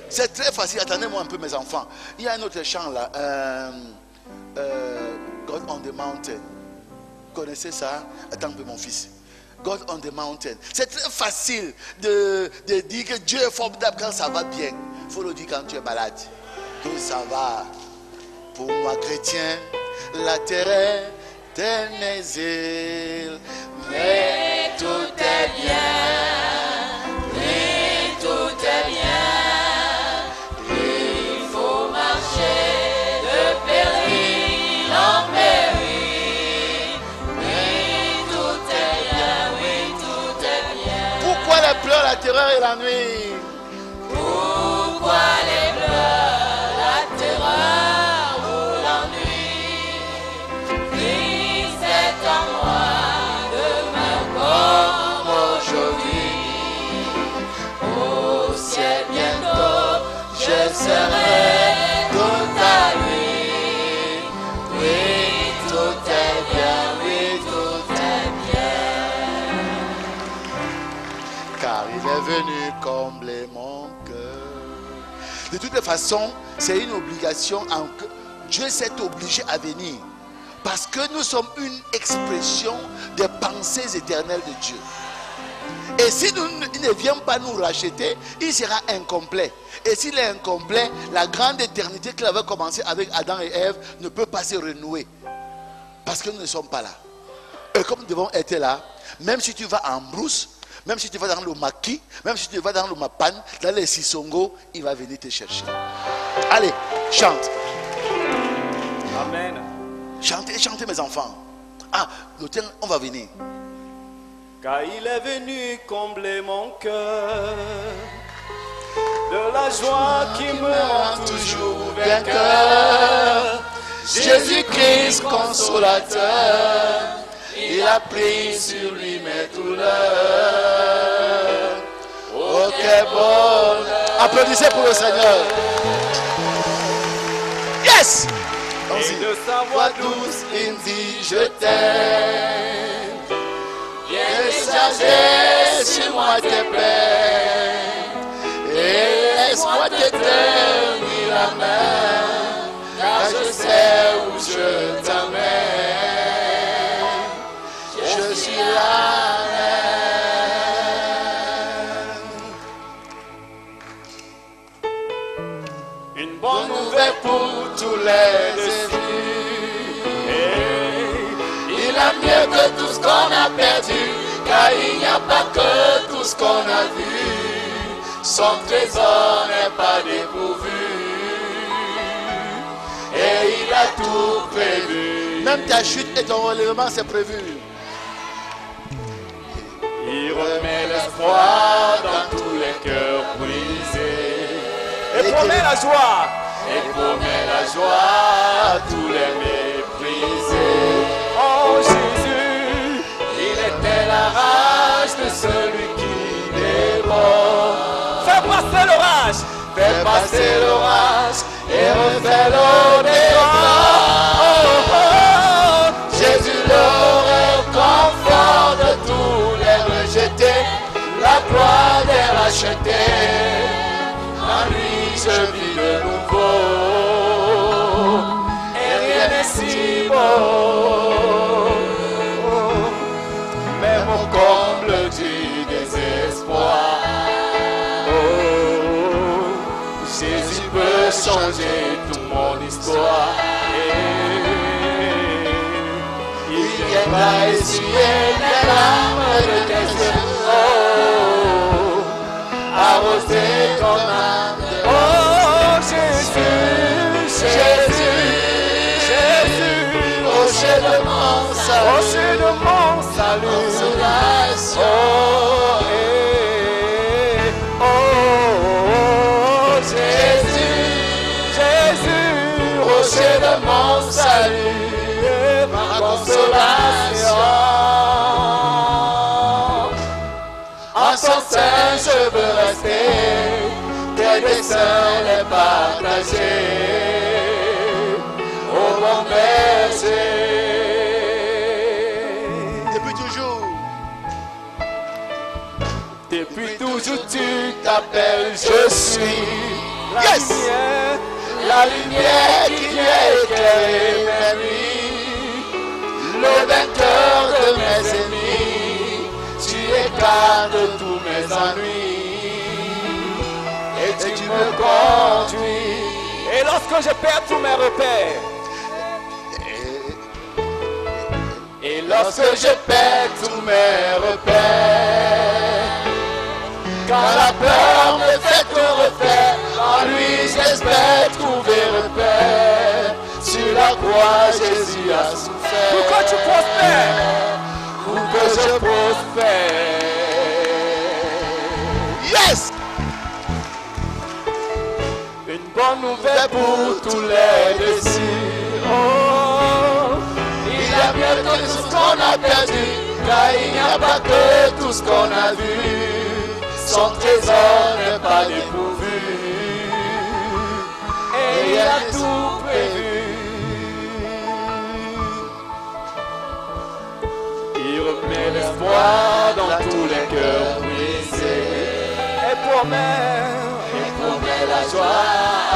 C'est très facile. Attendez-moi un peu, mes enfants. Il y a un autre chant là. God on the mountain. Vous connaissez ça? Attends un peu, mon fils. God on the mountain. C'est très facile de dire que Dieu est formidable quand ça va bien. Il faut le dire quand tu es malade. Que ça va. Pour moi, chrétien, la terre est mes îles. Mais tout est bien. Oui, tout est bien. Il faut marcher de péril en péril. Oui, tout est bien, oui, tout est bien. Pourquoi les pleurs, la terreur et la nuit? Pourquoi les pleurs, la terreur ou l'ennui? Christ est en moi, demain comme aujourd'hui. Au ciel bientôt, je serai tout à lui. Oui, tout est bien, oui, tout est bien. Car il est venu combler mon cœur. De toutes les façons, c'est une obligation. Dieu s'est obligé à venir. Parce que nous sommes une expression des pensées éternelles de Dieu. Et si il ne vient pas nous racheter, il sera incomplet. Et s'il est incomplet, la grande éternité qu'il avait commencé avec Adam et Ève ne peut pas se renouer. Parce que nous ne sommes pas là. Et comme nous devons être là, même si tu vas en brousse, même si tu vas dans le maquis, même si tu vas dans le mapan, dans les sissongo, il va venir te chercher. Allez, chante. Amen. Chantez, chantez mes enfants. Ah, l'automne, on va venir. Car il est venu combler mon cœur de la joie qui me rend toujours vainqueur. Jésus-Christ consolateur, il a pris sur lui mes douleurs. Oh, quel bonheur. Applaudissez pour le Seigneur. Yes! Et de sa voix douce, il me dit je t'aime. Viens décharger sur moi tes peines et laisse-moi t'éteindre la main, car je sais où je t'amène. Je suis la reine. Une bonne Nouvelle nouvelle pour tous les esprits. Il a mieux que tout ce qu'on a perdu, car il n'y a pas que tout ce qu'on a vu. Son trésor n'est pas dépourvu, et il a tout prévu. Même ta chute et ton relèvement, c'est prévu. Il remet l'espoir dans tous les cœurs brisés. Et promet la joie. Et promet la joie à tous les méprisés. Oh Jésus, Il était la rage de celui qui dévore. fais passer l'orage. Fais passer l'orage et refais l'eau des Jésus le réconfort de tous les rejetés, la gloire des rachetés. En lui je vis de nouveau, et rien n'est si beau. Mais mon comble du désespoir, oh, Jésus peut changer toute mon histoire. Il viendra essuyer les larmes de tes yeux, oh, arroser ton âme. Oh Jésus, Jésus, Jésus, rocher de mon salut, rocher de mon salut. consolation. Oh, Jésus, Jésus, rocher de mon salut, ma consolation. En son sein je veux rester, tes desseins les partager. Au bon berger. Depuis toujours. depuis toujours tu T'appelles, je suis. la Yes! lumière. La lumière qui vient éclairer mes nuits, le vainqueur de mes ennemis, tu écartes tous mes ennuis, et tu me conduis. Et lorsque je perds tous mes repères, Et lorsque je perds tous mes repères, quand la peur me fait tout refaire, en lui j'espère trouver repère. Sur la croix Jésus a souffert pour que tu prospères. pour que je prospère. Yes! Une bonne nouvelle Pour tous les désirs, oh, il y a mieux que tout ce qu'on a perdu, car il n'y a pas que tout ce qu'on a vu. Son trésor n'est pas dépourvu, et il a tout prévu. Il remet l'espoir dans tous les cœurs brisés. Et promet la joie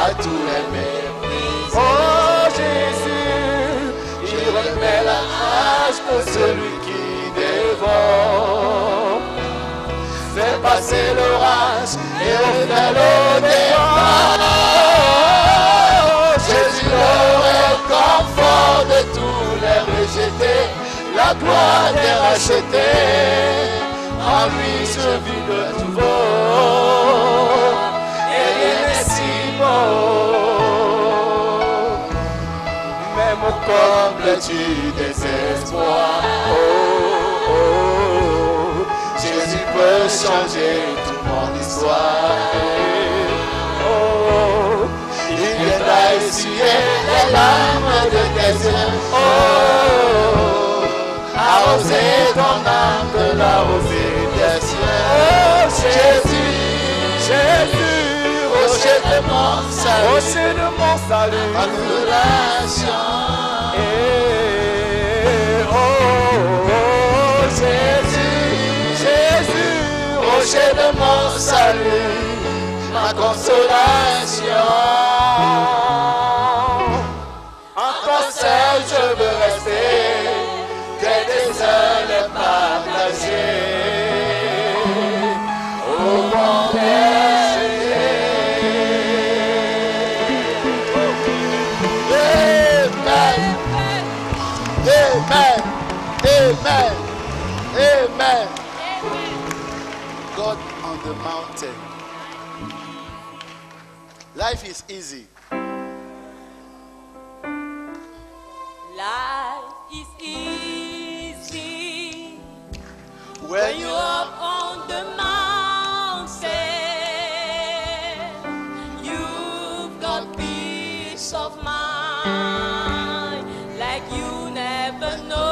à tous les mépris. oh Jésus, Il remet la rage pour celui qui dévore. chasser l'orage et refaire le départ. Jésus, le réconfort de tous les rejetés, la gloire des rachetés. En lui je vis de nouveau, et il est si beau. Même au comble du désespoir, oh, oh, Jésus peut changer toute mon histoire. Oh, il viendra essuyer les larmes de tes yeux. Oh, arroser ton âme de la rosée des cieux. Oh Jésus, Jésus, rocher de mon salut, ma consolation. Oh, Jésus, Jésus, rocher de mon salut, ma consolation. Encore seul je veux rester, t'aider seul et partager. Oh mon péché. Amen. Amen. Amen. God on the mountain. Life is easy. Life is easy When you are on the mountain. You've got peace of mind like you never know.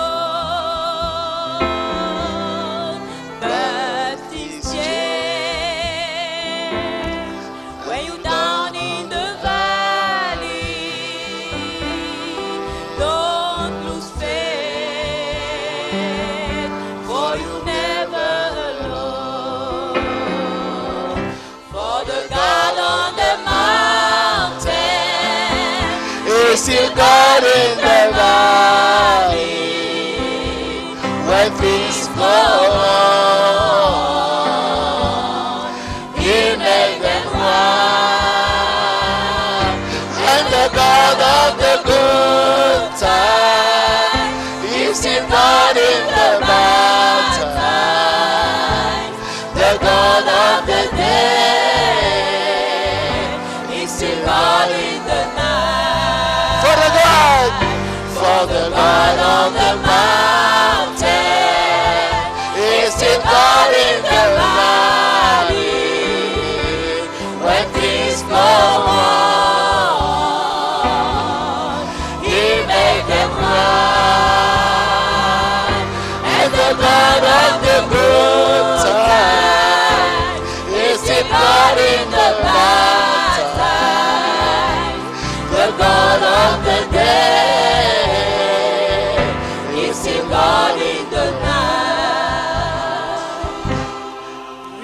But it's change when you're down in the valley. Don't lose faith, for you're never alone. For the God on the mountain is still God in the valley. When things go wrong, He made them right. And the God of the good time is still God in the bad time. The God of the day is still God in the night. For the God of the mountain is still God in the valley. When things go wrong, He made them right. And the God of the good time is still God in the bad time. The God of the day is still God in the night.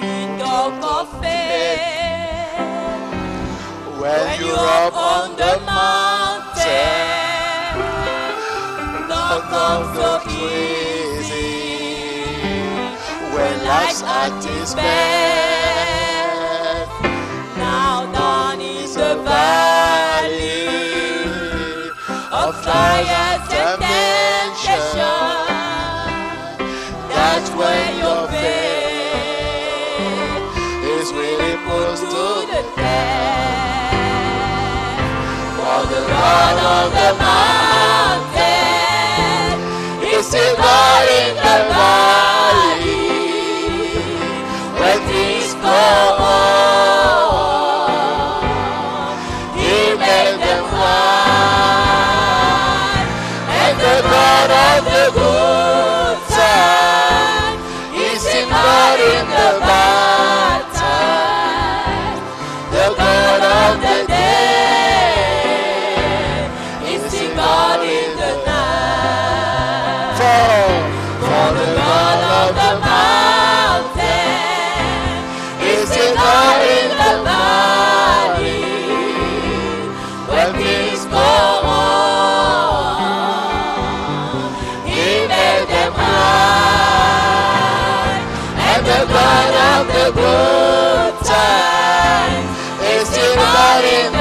Ring of faith When you're up on the mountain, don't come so easy. when life's at its best, Now down in the valley of trials and temptation, that's where your faith is really put to to the test. For the God of the mountain is still God in the valley. When things go wrong, He made them right. And the God of the good time is still God in the bad time. The God of the day is still the good times. It's still God in